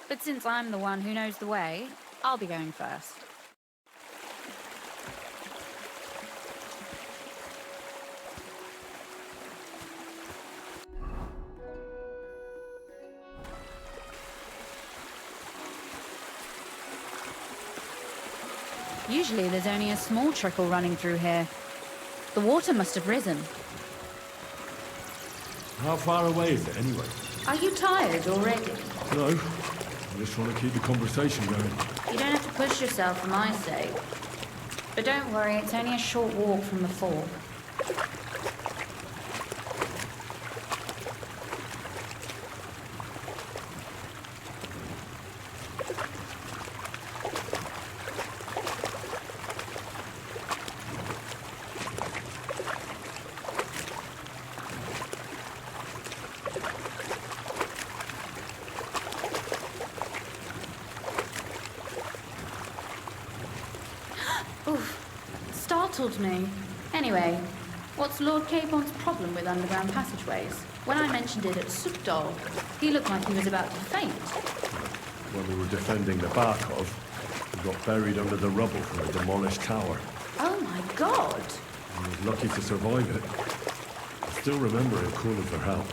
But since I'm the one who knows the way, I'll be going first. Usually there's only a small trickle running through here. The water must have risen. How far away is it, anyway? Are you tired already? No. I'm just trying to keep the conversation going. You don't have to push yourself for my sake. But don't worry, it's only a short walk from the fort. Startled me. Anyway, what's Lord Capon's problem with underground passageways? When I mentioned it at Sukdol, he looked like he was about to faint. When we were defending the Bergow, we got buried under the rubble from a demolished tower. Oh my god! He was lucky to survive it. I still remember him calling for help.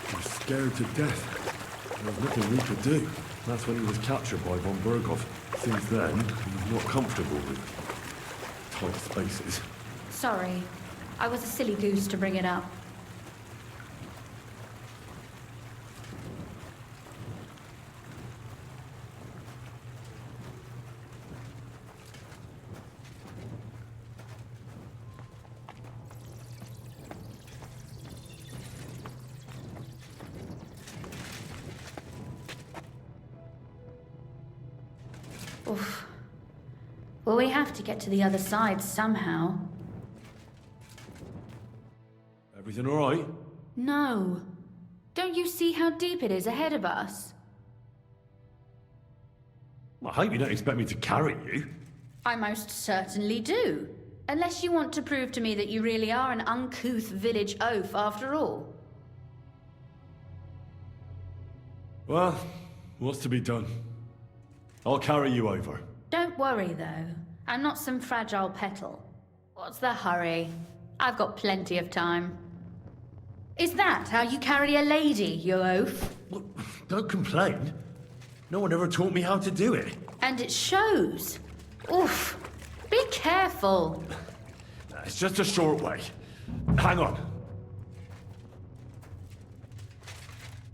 He was scared to death. There was nothing we could do. That's when he was captured by von Bergow. Since then, he was not comfortable with tight spaces. Sorry. I was a silly goose to bring it up. Oof. Well, we have to get to the other side somehow. Everything all right? No. Don't you see how deep it is ahead of us? I hope you don't expect me to carry you. I most certainly do. Unless you want to prove to me that you really are an uncouth village oaf after all. Well, what's to be done? I'll carry you over. Don't worry, though. I'm not some fragile petal. What's the hurry? I've got plenty of time. Is that how you carry a lady, you oaf? Well, don't complain. No one ever taught me how to do it. And it shows. Oof. Be careful. It's just a short way. Hang on.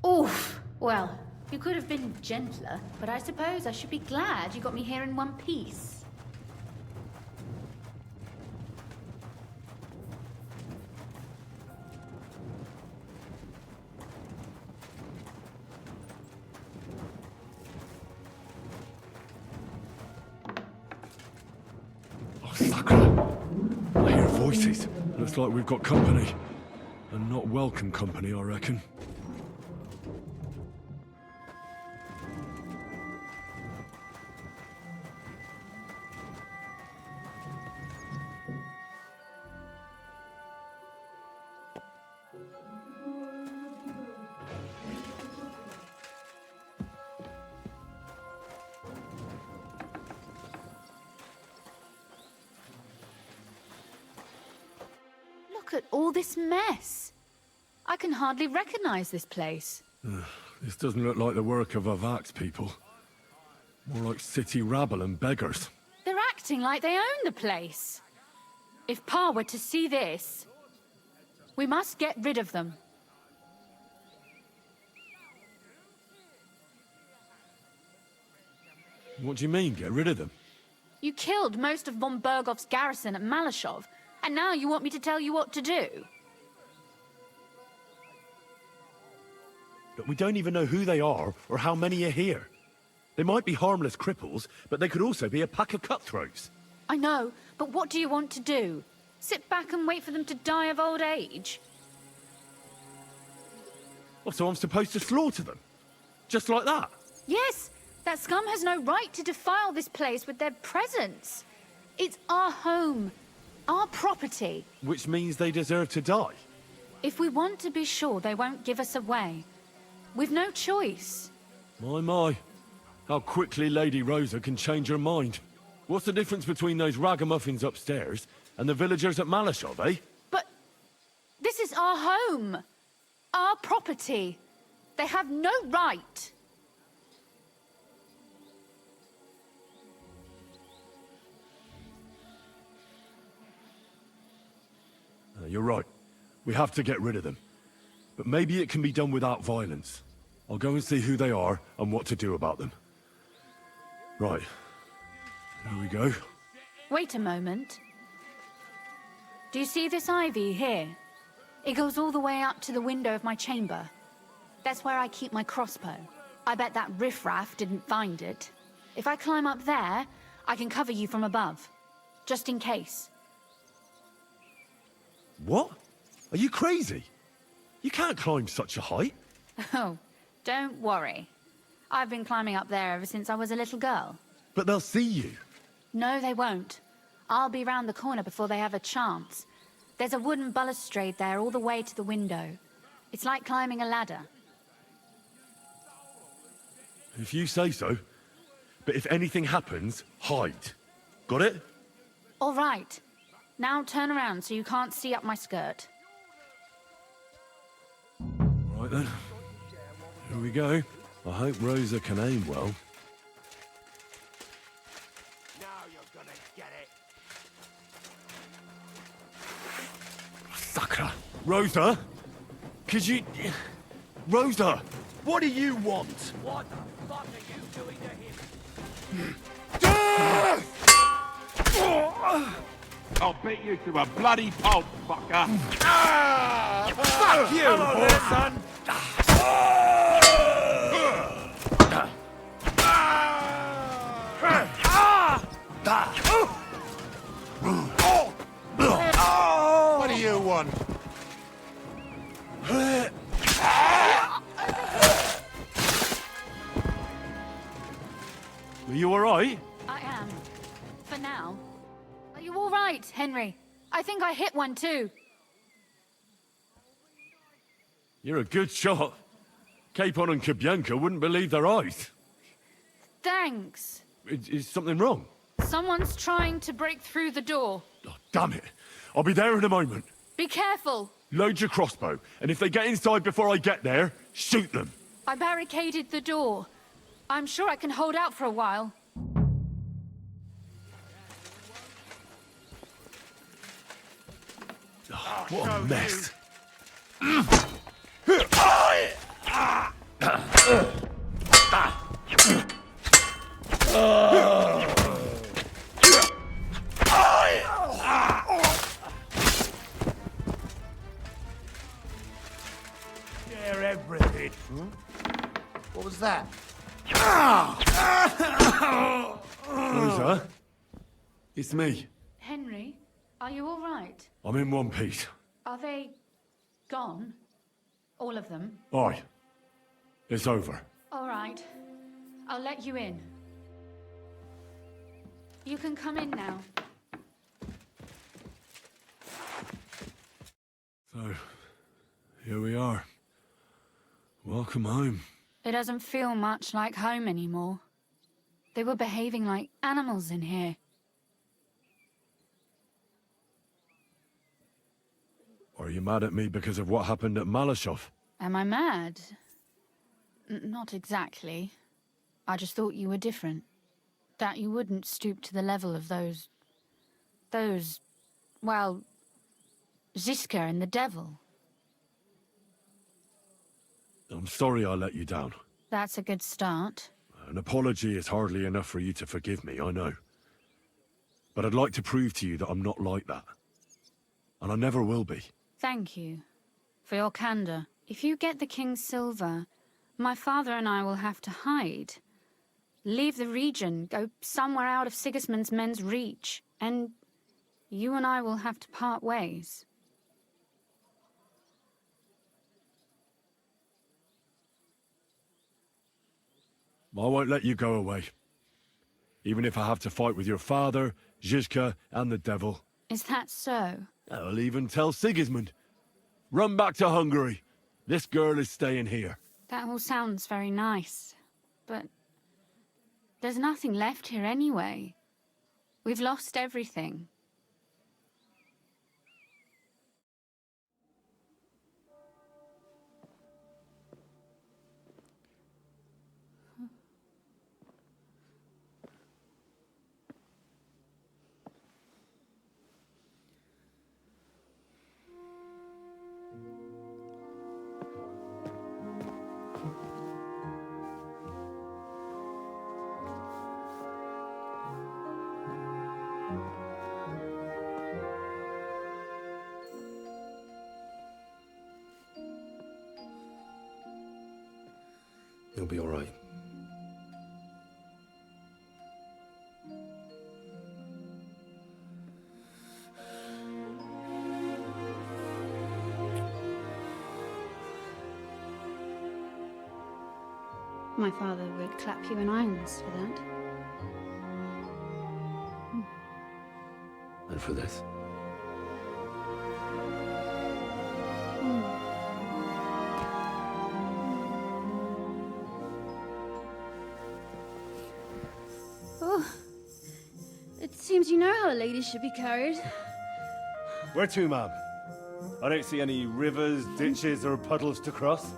Oof. Well, you could have been gentler, but I suppose I should be glad you got me here in one piece. Oh, Sakura. I hear voices. Looks like we've got company. And not welcome company, I reckon. Look at all this mess. I can hardly recognize this place. This doesn't look like the work of Avak's people. More like city rabble and beggars. They're acting like they own the place. If Pa were to see this, we must get rid of them. What do you mean, get rid of them? You killed most of von Bergov's garrison at Malashov, And now you want me to tell you what to do? But we don't even know who they are or how many are here. They might be harmless cripples, but they could also be a pack of cutthroats. I know, but what do you want to do? Sit back and wait for them to die of old age? Well, so I'm supposed to slaughter them? Just like that? Yes, that scum has no right to defile this place with their presence. It's our home, our property. Which means they deserve to die. If we want to be sure they won't give us away, we've no choice. My. How quickly Lady Rosa can change her mind. What's the difference between those ragamuffins upstairs and the villagers at Malashov, eh? But this is our home, our property. They have no right. You're right. We have to get rid of them. But maybe it can be done without violence. I'll go and see who they are and what to do about them. Right. Here we go. Wait a moment. Do you see this ivy here? It goes all the way up to the window of my chamber. That's where I keep my crossbow. I bet that riffraff didn't find it. If I climb up there, I can cover you from above. Just in case. What? Are you crazy? You can't climb such a height. Oh, don't worry. I've been climbing up there ever since I was a little girl. But they'll see you. No, they won't. I'll be round the corner before they have a chance. There's a wooden balustrade there all the way to the window. It's like climbing a ladder. If you say so. But if anything happens, hide. Got it? All right. Now turn around so you can't see up my skirt. All right then. Here we go. I hope Rosa can aim well. Now you're gonna get it. Sakra! Rosa? Could you... Rosa! What do you want? What the fuck are you doing to him? I'll beat you to a bloody pulp, fucker. Fuck you, Hello there, son. What do you want? Are you alright? I am. For now. Are you all right, Henry? I think I hit one too. You're a good shot. Capon and Kabianka wouldn't believe their eyes. Thanks. Is something wrong? Someone's trying to break through the door. Oh, damn it. I'll be there in a moment. Be careful. Load your crossbow, and if they get inside before I get there, shoot them. I barricaded the door. I'm sure I can hold out for a while. Oh, what a mess. Share everything. What was that? Rosa? It's me. Henry, are you all right? I'm in one piece. Are they gone? All of them? Aye. It's over. All right. I'll let you in. You can come in now. So, here we are. Welcome home. It doesn't feel much like home anymore. They were behaving like animals in here. Are you mad at me because of what happened at Malashov? Am I mad? Not exactly. I just thought you were different. That you wouldn't stoop to the level of those, well, Ziska and the devil. I'm sorry I let you down. That's a good start. An apology is hardly enough for you to forgive me, I know. But I'd like to prove to you that I'm not like that. and I never will be. Thank you for your candor. If you get the king's silver, my father and I will have to hide. Leave the region, go somewhere out of Sigismund's men's reach, and you and I will have to part ways. I won't let you go away. Even if I have to fight with your father, Zizka, and the devil. Is that so? I'll even tell Sigismund. Run back to Hungary. This girl is staying here. That all sounds very nice, but there's nothing left here anyway. We've lost everything. You'll be all right. My father would clap you in irons for that. And for this? Oh, it seems you know how a lady should be carried. Where to, ma'am? I don't see any rivers, ditches, or puddles to cross.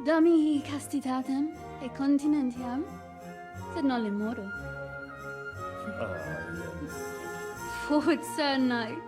Dami castitatem e continentiam, sed non le moro. Forward, Sir Knight.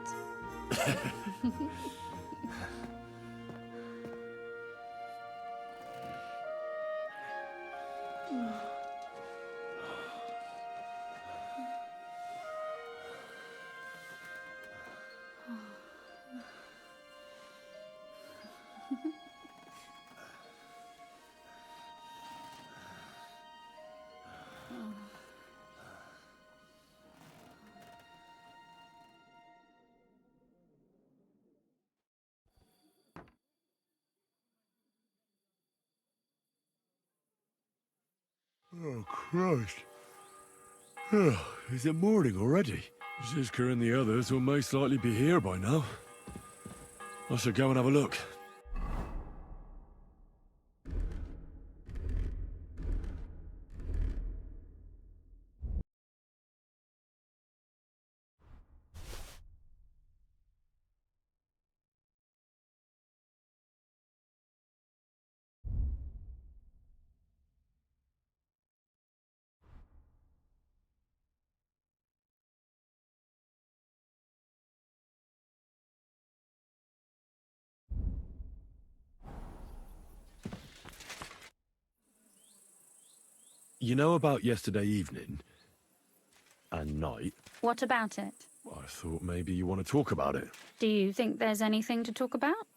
Oh, Christ. Is it morning already? Zizka and the others will most likely be here by now. I should go and have a look. You know about yesterday evening and night? What about it? I thought maybe you want to talk about it. Do you think there's anything to talk about?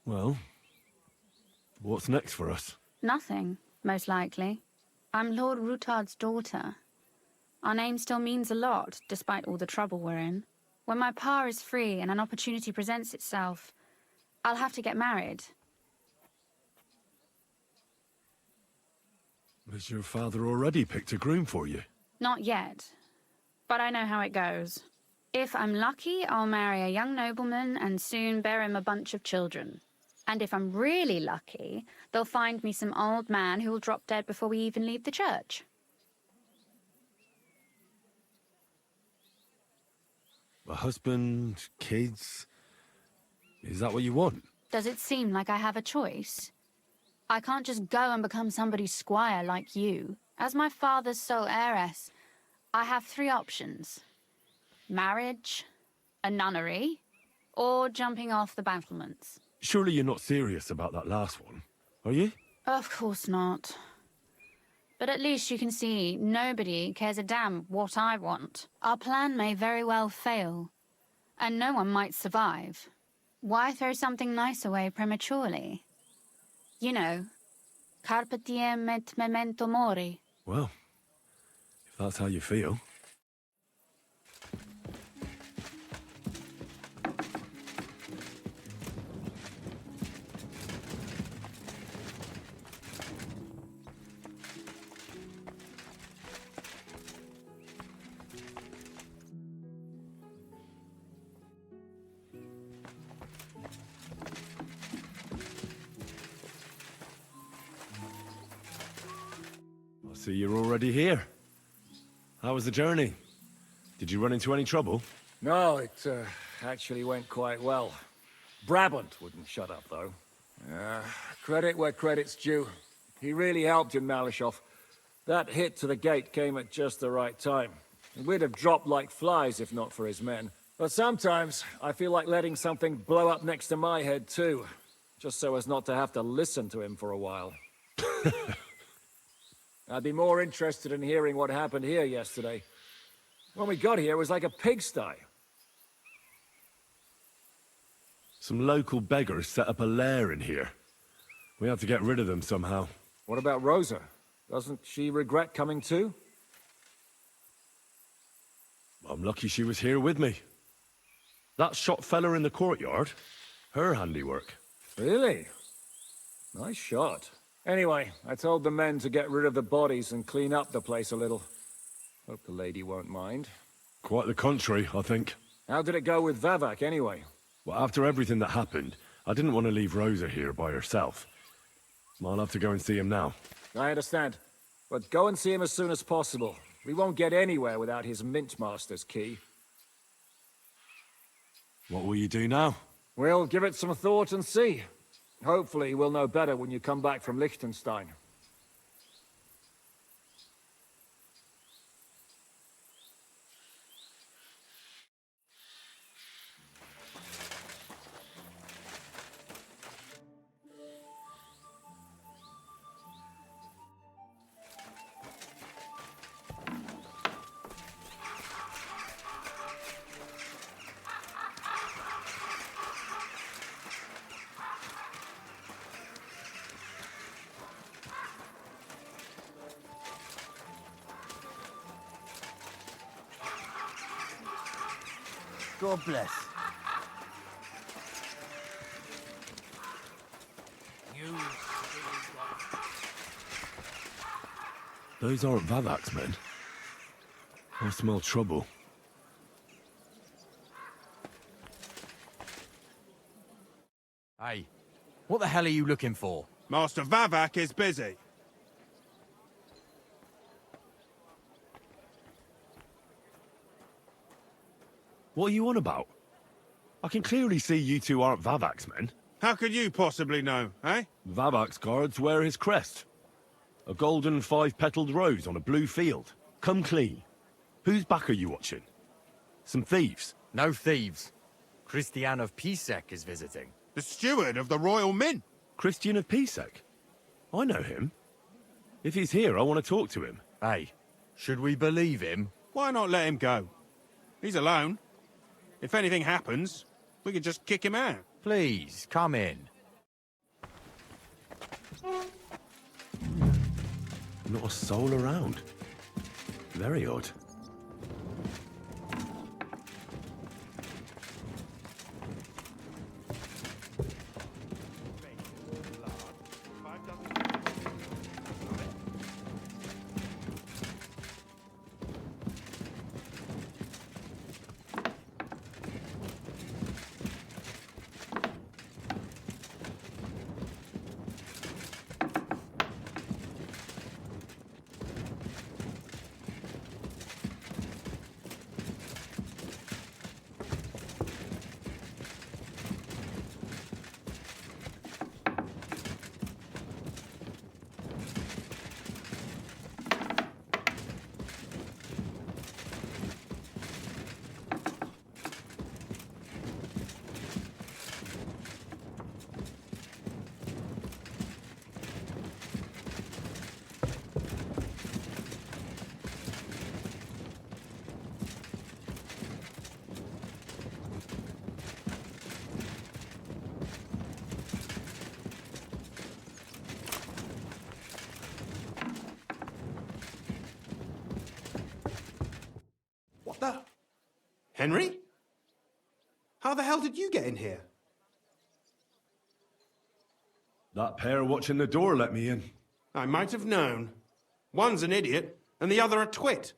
Well, what's next for us? Nothing, most likely. I'm Lord Rutard's daughter. Our name still means a lot, despite all the trouble we're in. When my pa is free and an opportunity presents itself, I'll have to get married. Has your father already picked a groom for you? Not yet, but I know how it goes. If I'm lucky, I'll marry a young nobleman and soon bear him a bunch of children. And if I'm really lucky, they'll find me some old man who will drop dead before we even leave the church. A husband, kids... Is that what you want? Does it seem like I have a choice? I can't just go and become somebody's squire like you. As my father's sole heiress, I have 3 options. Marriage, a nunnery, or jumping off the battlements. Surely you're not serious about that last one, are you? Of course not. But at least you can see nobody cares a damn what I want. Our plan may very well fail, And no one might survive. Why throw something nice away prematurely? You know, carpe diem et memento mori. Well, if that's how you feel. I see you're already here. How was the journey? Did you run into any trouble? No, it actually went quite well. Brabant wouldn't shut up, though. Credit where credit's due. He really helped in Malishov. That hit to the gate came at just the right time. And we'd have dropped like flies if not for his men. But sometimes, I feel like letting something blow up next to my head, too. Just so as not to have to listen to him for a while. I'd be more interested in hearing what happened here yesterday. When we got here, it was like a pigsty. Some local beggars set up a lair in here. We had to get rid of them somehow. What about Rosa? Doesn't she regret coming too? I'm lucky she was here with me. That shot fella in the courtyard, her handiwork. Really? Nice shot. Anyway, I told the men to get rid of the bodies and clean up the place a little. Hope the lady won't mind. Quite the contrary, I think. How did it go with Vavak, anyway? Well, after everything that happened, I didn't want to leave Rosa here by herself. I'll have to go and see him now. I understand. But go and see him as soon as possible. We won't get anywhere without his Mintmaster's key. What will you do now? We'll give it some thought and see. Hopefully we'll know better when you come back from Liechtenstein. God bless. Those aren't Vavak's men. I smell trouble. Hey, what the hell are you looking for? Master Vavak is busy. What are you on about? I can clearly see you two aren't Vavak's men. How could you possibly know, eh? Vavak's guards wear his crest. A golden five-petaled rose on a blue field. Come clean. Whose back are you watching? Some thieves? No thieves. Christian of Pisek is visiting. The steward of the Royal Mint. Christian of Pisek? I know him. If he's here, I want to talk to him. Hey, should we believe him? Why not let him go? He's alone. If anything happens, we can just kick him out. Please, come in. Not a soul around. Very odd. the... Henry? How the hell did you get in here? That pair watching the door let me in. I might have known. One's an idiot, and the other a twit.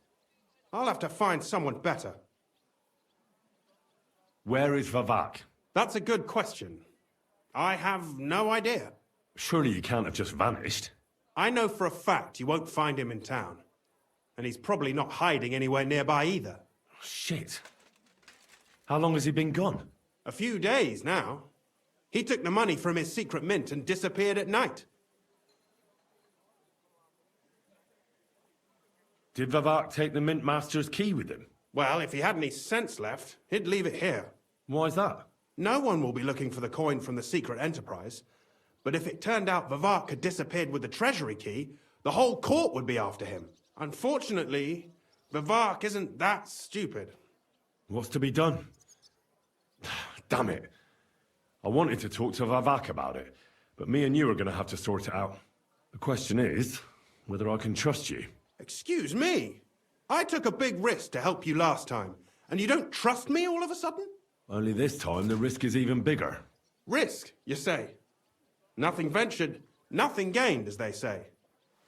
I'll have to find someone better. Where is Vavak? That's a good question. I have no idea. Surely he can't have just vanished. I know for a fact you won't find him in town. And he's probably not hiding anywhere nearby either. Shit. How long has he been gone? A few days now. He took the money from his secret mint and disappeared at night. Did Vavak take the Mint Master's key with him? Well, if he had any sense left, he'd leave it here. Why's that? No one will be looking for the coin from the secret enterprise. But if it turned out Vavak had disappeared with the treasury key, the whole court would be after him. Unfortunately, Vavak isn't that stupid. What's to be done? Damn it. I wanted to talk to Vavak about it, but me and you are going to have to sort it out. The question is, whether I can trust you. Excuse me? I took a big risk to help you last time, and you don't trust me all of a sudden? Only this time the risk is even bigger. Risk, you say? Nothing ventured, nothing gained, as they say.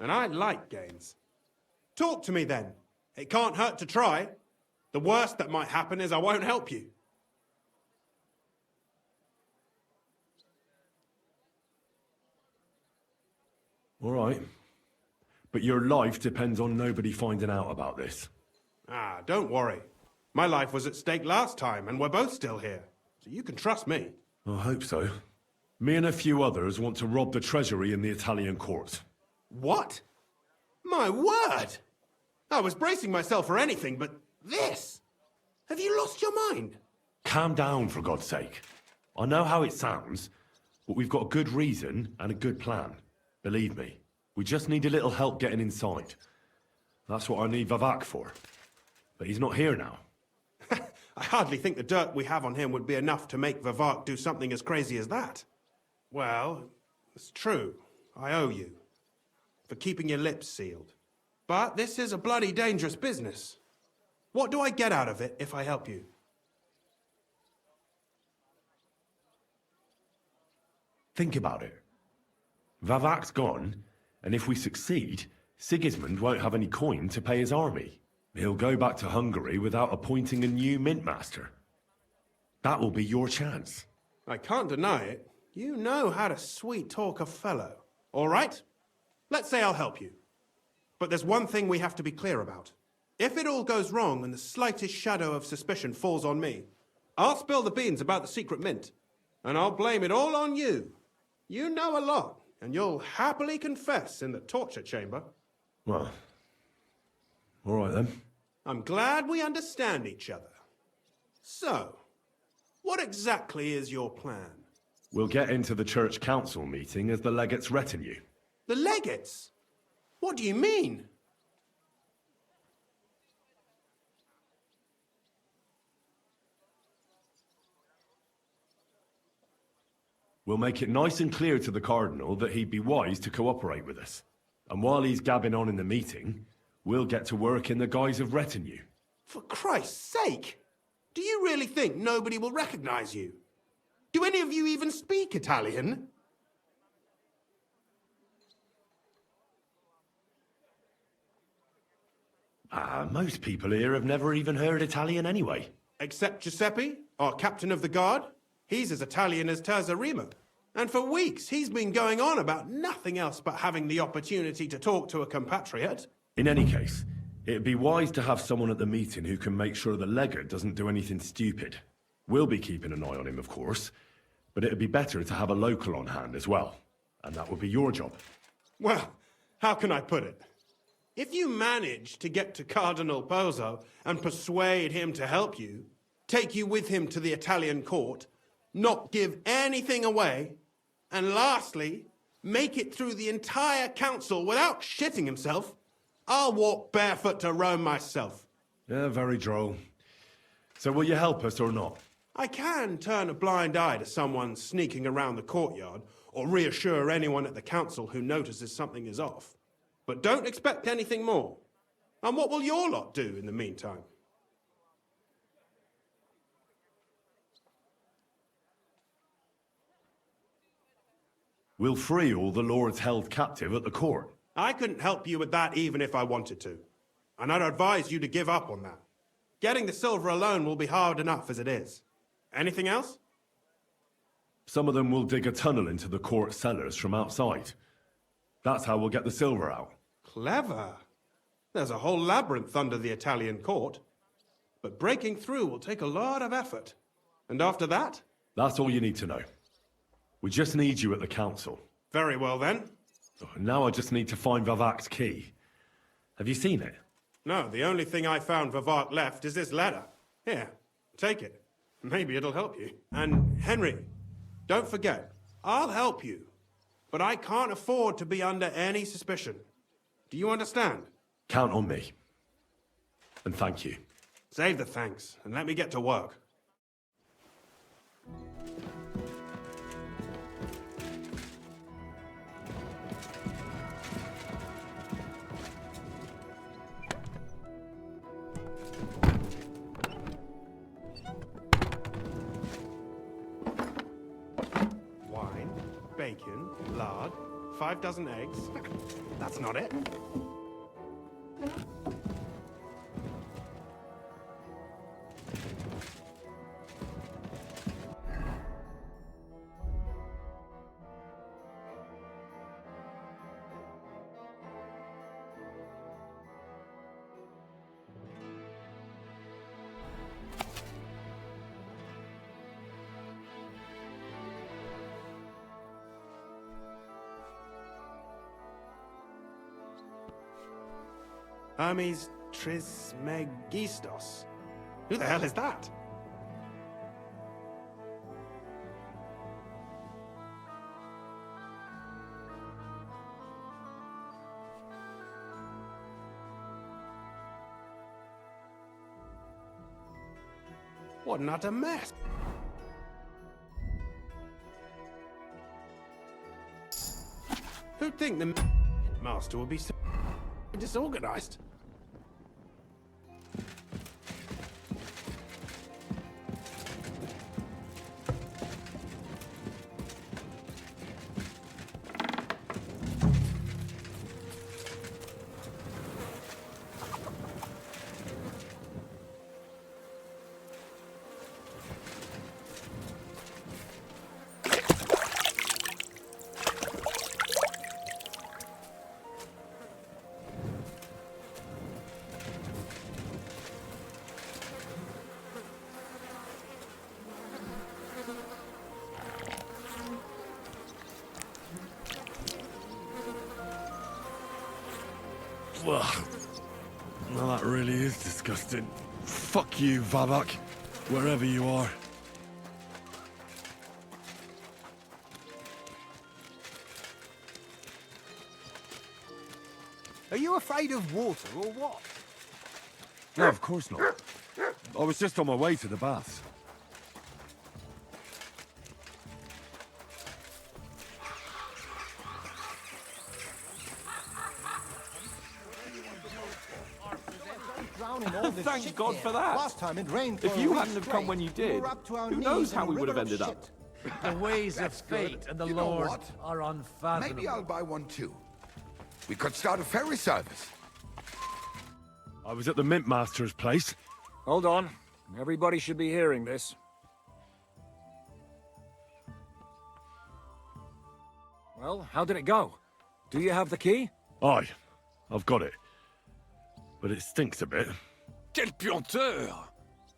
And I like gains. Talk to me then. It can't hurt to try. The worst that might happen is I won't help you. All right. But your life depends on nobody finding out about this. Ah, don't worry. My life was at stake last time, and we're both still here. So you can trust me. I hope so. Me and a few others want to rob the treasury in the Italian court. What? My word! I was bracing myself for anything, but this? Have you lost your mind? Calm down, for God's sake. I know how it sounds, but we've got a good reason and a good plan. Believe me, we just need a little help getting inside. That's what I need Vavak for. But he's not here now. I hardly think the dirt we have on him would be enough to make Vavak do something as crazy as that. Well, it's true. I owe you. For keeping your lips sealed. But this is a bloody dangerous business. What do I get out of it if I help you? Think about it. Vavak's gone, and if we succeed, Sigismund won't have any coin to pay his army. He'll go back to Hungary without appointing a new mint master. That will be your chance. I can't deny it. You know how to sweet-talk a fellow. All right? Let's say I'll help you. But there's one thing we have to be clear about. If it all goes wrong and the slightest shadow of suspicion falls on me, I'll spill the beans about the secret mint. And I'll blame it all on you. You know a lot, and you'll happily confess in the torture chamber. Well, all right then. I'm glad we understand each other. So, what exactly is your plan? We'll get into the church council meeting as the legate's retinue. The legates? What do you mean? We'll make it nice and clear to the Cardinal that he'd be wise to cooperate with us. And while he's gabbing on in the meeting, we'll get to work in the guise of retinue. For Christ's sake! Do you really think nobody will recognize you? Do any of you even speak Italian? Most people here have never even heard Italian anyway. Except Giuseppe, our captain of the guard. He's as Italian as Terzarima. And for weeks, he's been going on about nothing else but having the opportunity to talk to a compatriot. In any case, it'd be wise to have someone at the meeting who can make sure the legate doesn't do anything stupid. We'll be keeping an eye on him, of course, but it'd be better to have a local on hand as well. And that would be your job. Well, how can I put it? If you manage to get to Cardinal Pozzo and persuade him to help you, take you with him to the Italian court, not give anything away, and lastly, make it through the entire council without shitting himself, I'll walk barefoot to Rome myself. Yeah, very droll. So will you help us or not? I can turn a blind eye to someone sneaking around the courtyard, or reassure anyone at the council who notices something is off. But don't expect anything more. And what will your lot do in the meantime? We'll free all the lords held captive at the court. I couldn't help you with that even if I wanted to. And I'd advise you to give up on that. Getting the silver alone will be hard enough as it is. Anything else? Some of them will dig a tunnel into the court cellars from outside. That's how we'll get the silver out. Clever. There's a whole labyrinth under the Italian court. But breaking through will take a lot of effort. And after that? That's all you need to know. We just need you at the council. Very well then. Now I just need to find Vavak's key. Have you seen it? No, the only thing I found Vavak left is this letter. Here, take it. Maybe it'll help you. And Henry, don't forget, I'll help you. But I can't afford to be under any suspicion. Do you understand? Count on me. And thank you. Save the thanks, and let me get to work. Wine, bacon, lard, 5 dozen eggs. That's not it. Hermes Trismegistos. Who the hell is that? What an utter mess. Who'd think the master would be so disorganized? Ugh. Well, that really is disgusting. Fuck you, Vavak, wherever you are. Are you afraid of water or what? No, of course not. I was just on my way to the baths. Thank God for that. Last time it rained If you hadn't have come when you did, who knows how we would have ended up? The ways of fate and the You know Lord what? are unfathomable. Maybe I'll buy one too. We could start a ferry service. I was at the Mint Master's place. Hold on. Everybody should be hearing this. Well, how did it go? Do you have the key? Aye, I've got it. But it stinks a bit. Quel puanteur!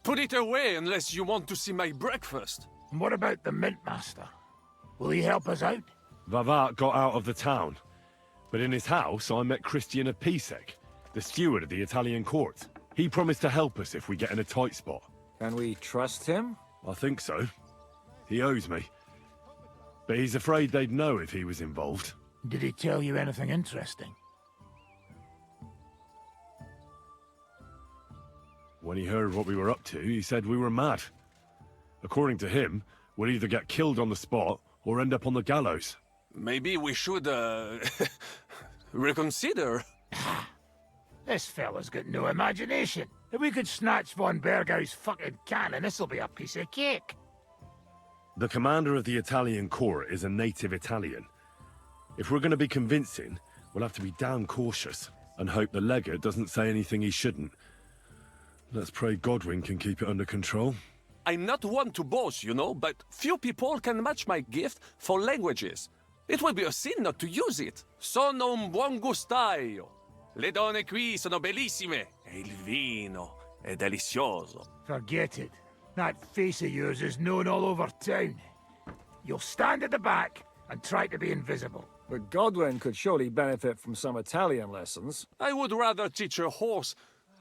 Put it away unless you want to see my breakfast. And what about the Mint Master? Will he help us out? Vavak got out of the town. But in his house, I met Christian Pisek, the steward of the Italian court. He promised to help us if we get in a tight spot. Can we trust him? I think so. He owes me. But he's afraid they'd know if he was involved. Did he tell you anything interesting? When he heard what we were up to, he said we were mad. According to him, we'd either get killed on the spot or end up on the gallows. Maybe we should, reconsider. This fella's got no imagination. If we could snatch von Bergow's fucking cannon, this'll be a piece of cake. The commander of the Italian court is a native Italian, If we're going to be convincing, we'll have to be damn cautious, and hope the legate doesn't say anything he shouldn't. Let's pray Godwin can keep it under control. I'm not one to boast, you know, but few people can match my gift for languages. It would be a sin not to use it. Sono un buon gustaio. Le donne qui sono bellissime. E il vino è delizioso. Forget it. That face of yours is known all over town. You'll stand at the back and try to be invisible. But Godwin could surely benefit from some Italian lessons. I would rather teach a horse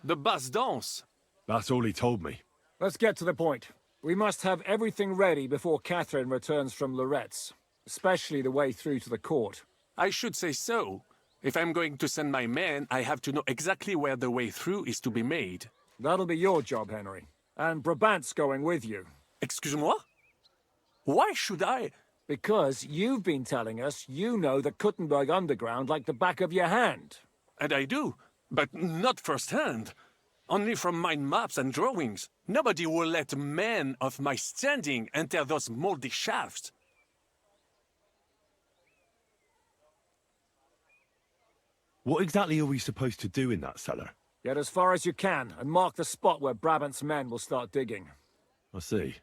the basse danse. That's all he told me. Let's get to the point. We must have everything ready before Catherine returns from Loretz, especially the way through to the court. I should say so. If I'm going to send my men, I have to know exactly where the way through is to be made. That'll be your job, Henry. And Brabant's going with you. Excuse-moi? Why should I? Because you've been telling us you know the Kuttenberg underground like the back of your hand. And I do, but not firsthand. Only from mind maps and drawings. Nobody will let men of my standing enter those moldy shafts. What exactly are we supposed to do in that cellar? Get as far as you can, and mark the spot where Brabant's men will start digging. I see.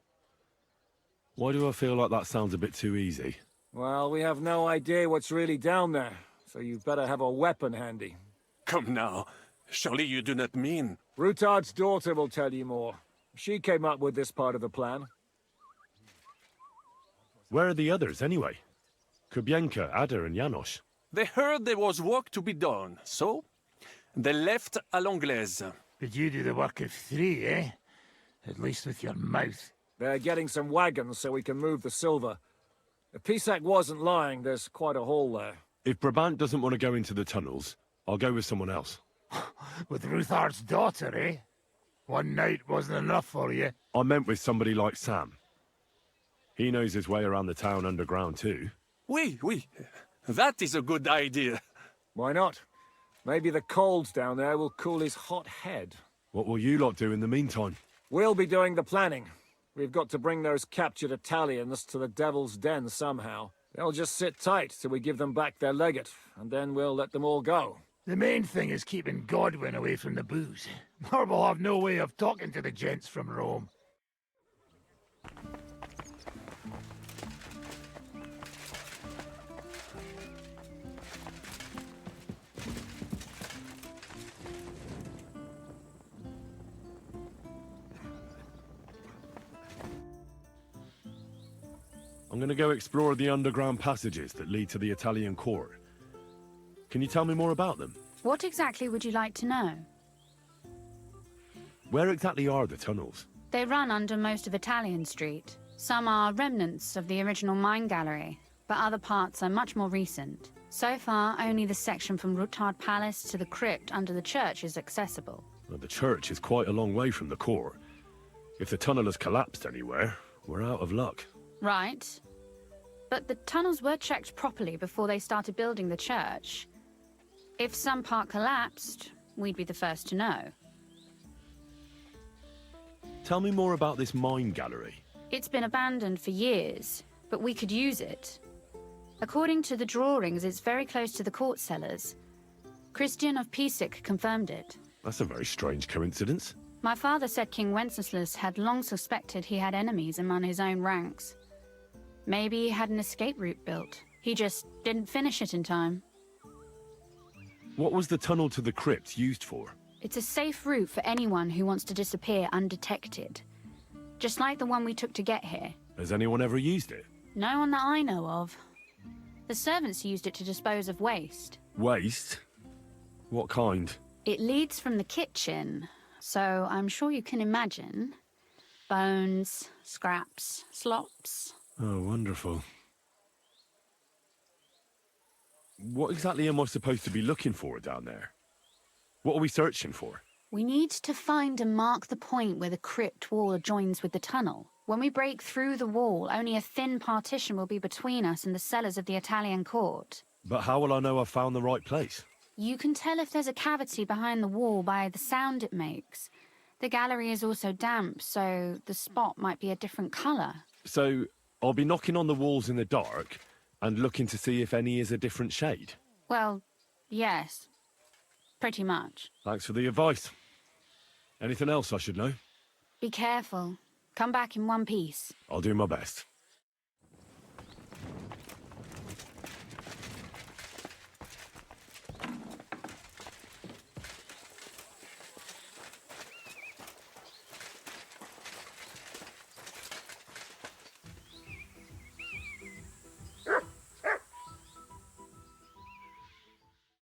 Why do I feel like that sounds a bit too easy? Well, we have no idea what's really down there, so you've better have a weapon handy. Come now. Surely you do not mean... Rutard's daughter will tell you more. She came up with this part of the plan. Where are the others, anyway? Kubienka, Ada, and Janos. They heard there was work to be done, so... they left à l'anglaise. But you do the work of 3, eh? At least with your mouth. They're getting some wagons so we can move the silver. If Pisak wasn't lying, there's quite a hole there. If Brabant doesn't want to go into the tunnels, I'll go with someone else. With Ruthard's daughter, eh? One night wasn't enough for you. I meant with somebody like Sam. He knows his way around the town underground too. Oui. That is a good idea. Why not? Maybe the cold down there will cool his hot head. What will you lot do in the meantime? We'll be doing the planning. We've got to bring those captured Italians to the Devil's Den somehow. They'll just sit tight till we give them back their legate, and then we'll let them all go. The main thing is keeping Godwin away from the booze. Or we'll have no way of talking to the gents from Rome. I'm gonna go explore the underground passages that lead to the Italian court. Can you tell me more about them? What exactly would you like to know? Where exactly are the tunnels? They run under most of Italian Street. Some are remnants of the original mine gallery, but other parts are much more recent. So far, only the section from Rutard Palace to the crypt under the church is accessible. Well, the church is quite a long way from the court. If the tunnel has collapsed anywhere, we're out of luck. Right. But the tunnels were checked properly before they started building the church. If some part collapsed, we'd be the first to know. Tell me more about this mine gallery. It's been abandoned for years, but we could use it. According to the drawings, it's very close to the court cellars. Christian of Pisak confirmed it. That's a very strange coincidence. My father said King Wenceslas had long suspected he had enemies among his own ranks. Maybe he had an escape route built. He just didn't finish it in time. What was the tunnel to the crypt used for? It's a safe route for anyone who wants to disappear undetected. Just like the one we took to get here. Has anyone ever used it? No one that I know of. The servants used it to dispose of waste. Waste? What kind? It leads from the kitchen, so I'm sure you can imagine. Bones, scraps, slops. Oh, wonderful. What exactly am I supposed to be looking for down there? What are we searching for? We need to find and mark the point where the crypt wall joins with the tunnel. When we break through the wall, only a thin partition will be between us and the cellars of the Italian court. But how will I know I've found the right place? You can tell if there's a cavity behind the wall by the sound it makes. The gallery is also damp, so the spot might be a different colour. So, I'll be knocking on the walls in the dark, And looking to see if any is a different shade? Well, yes. Pretty much. Thanks for the advice. Anything else I should know? Be careful. Come back in one piece. I'll do my best.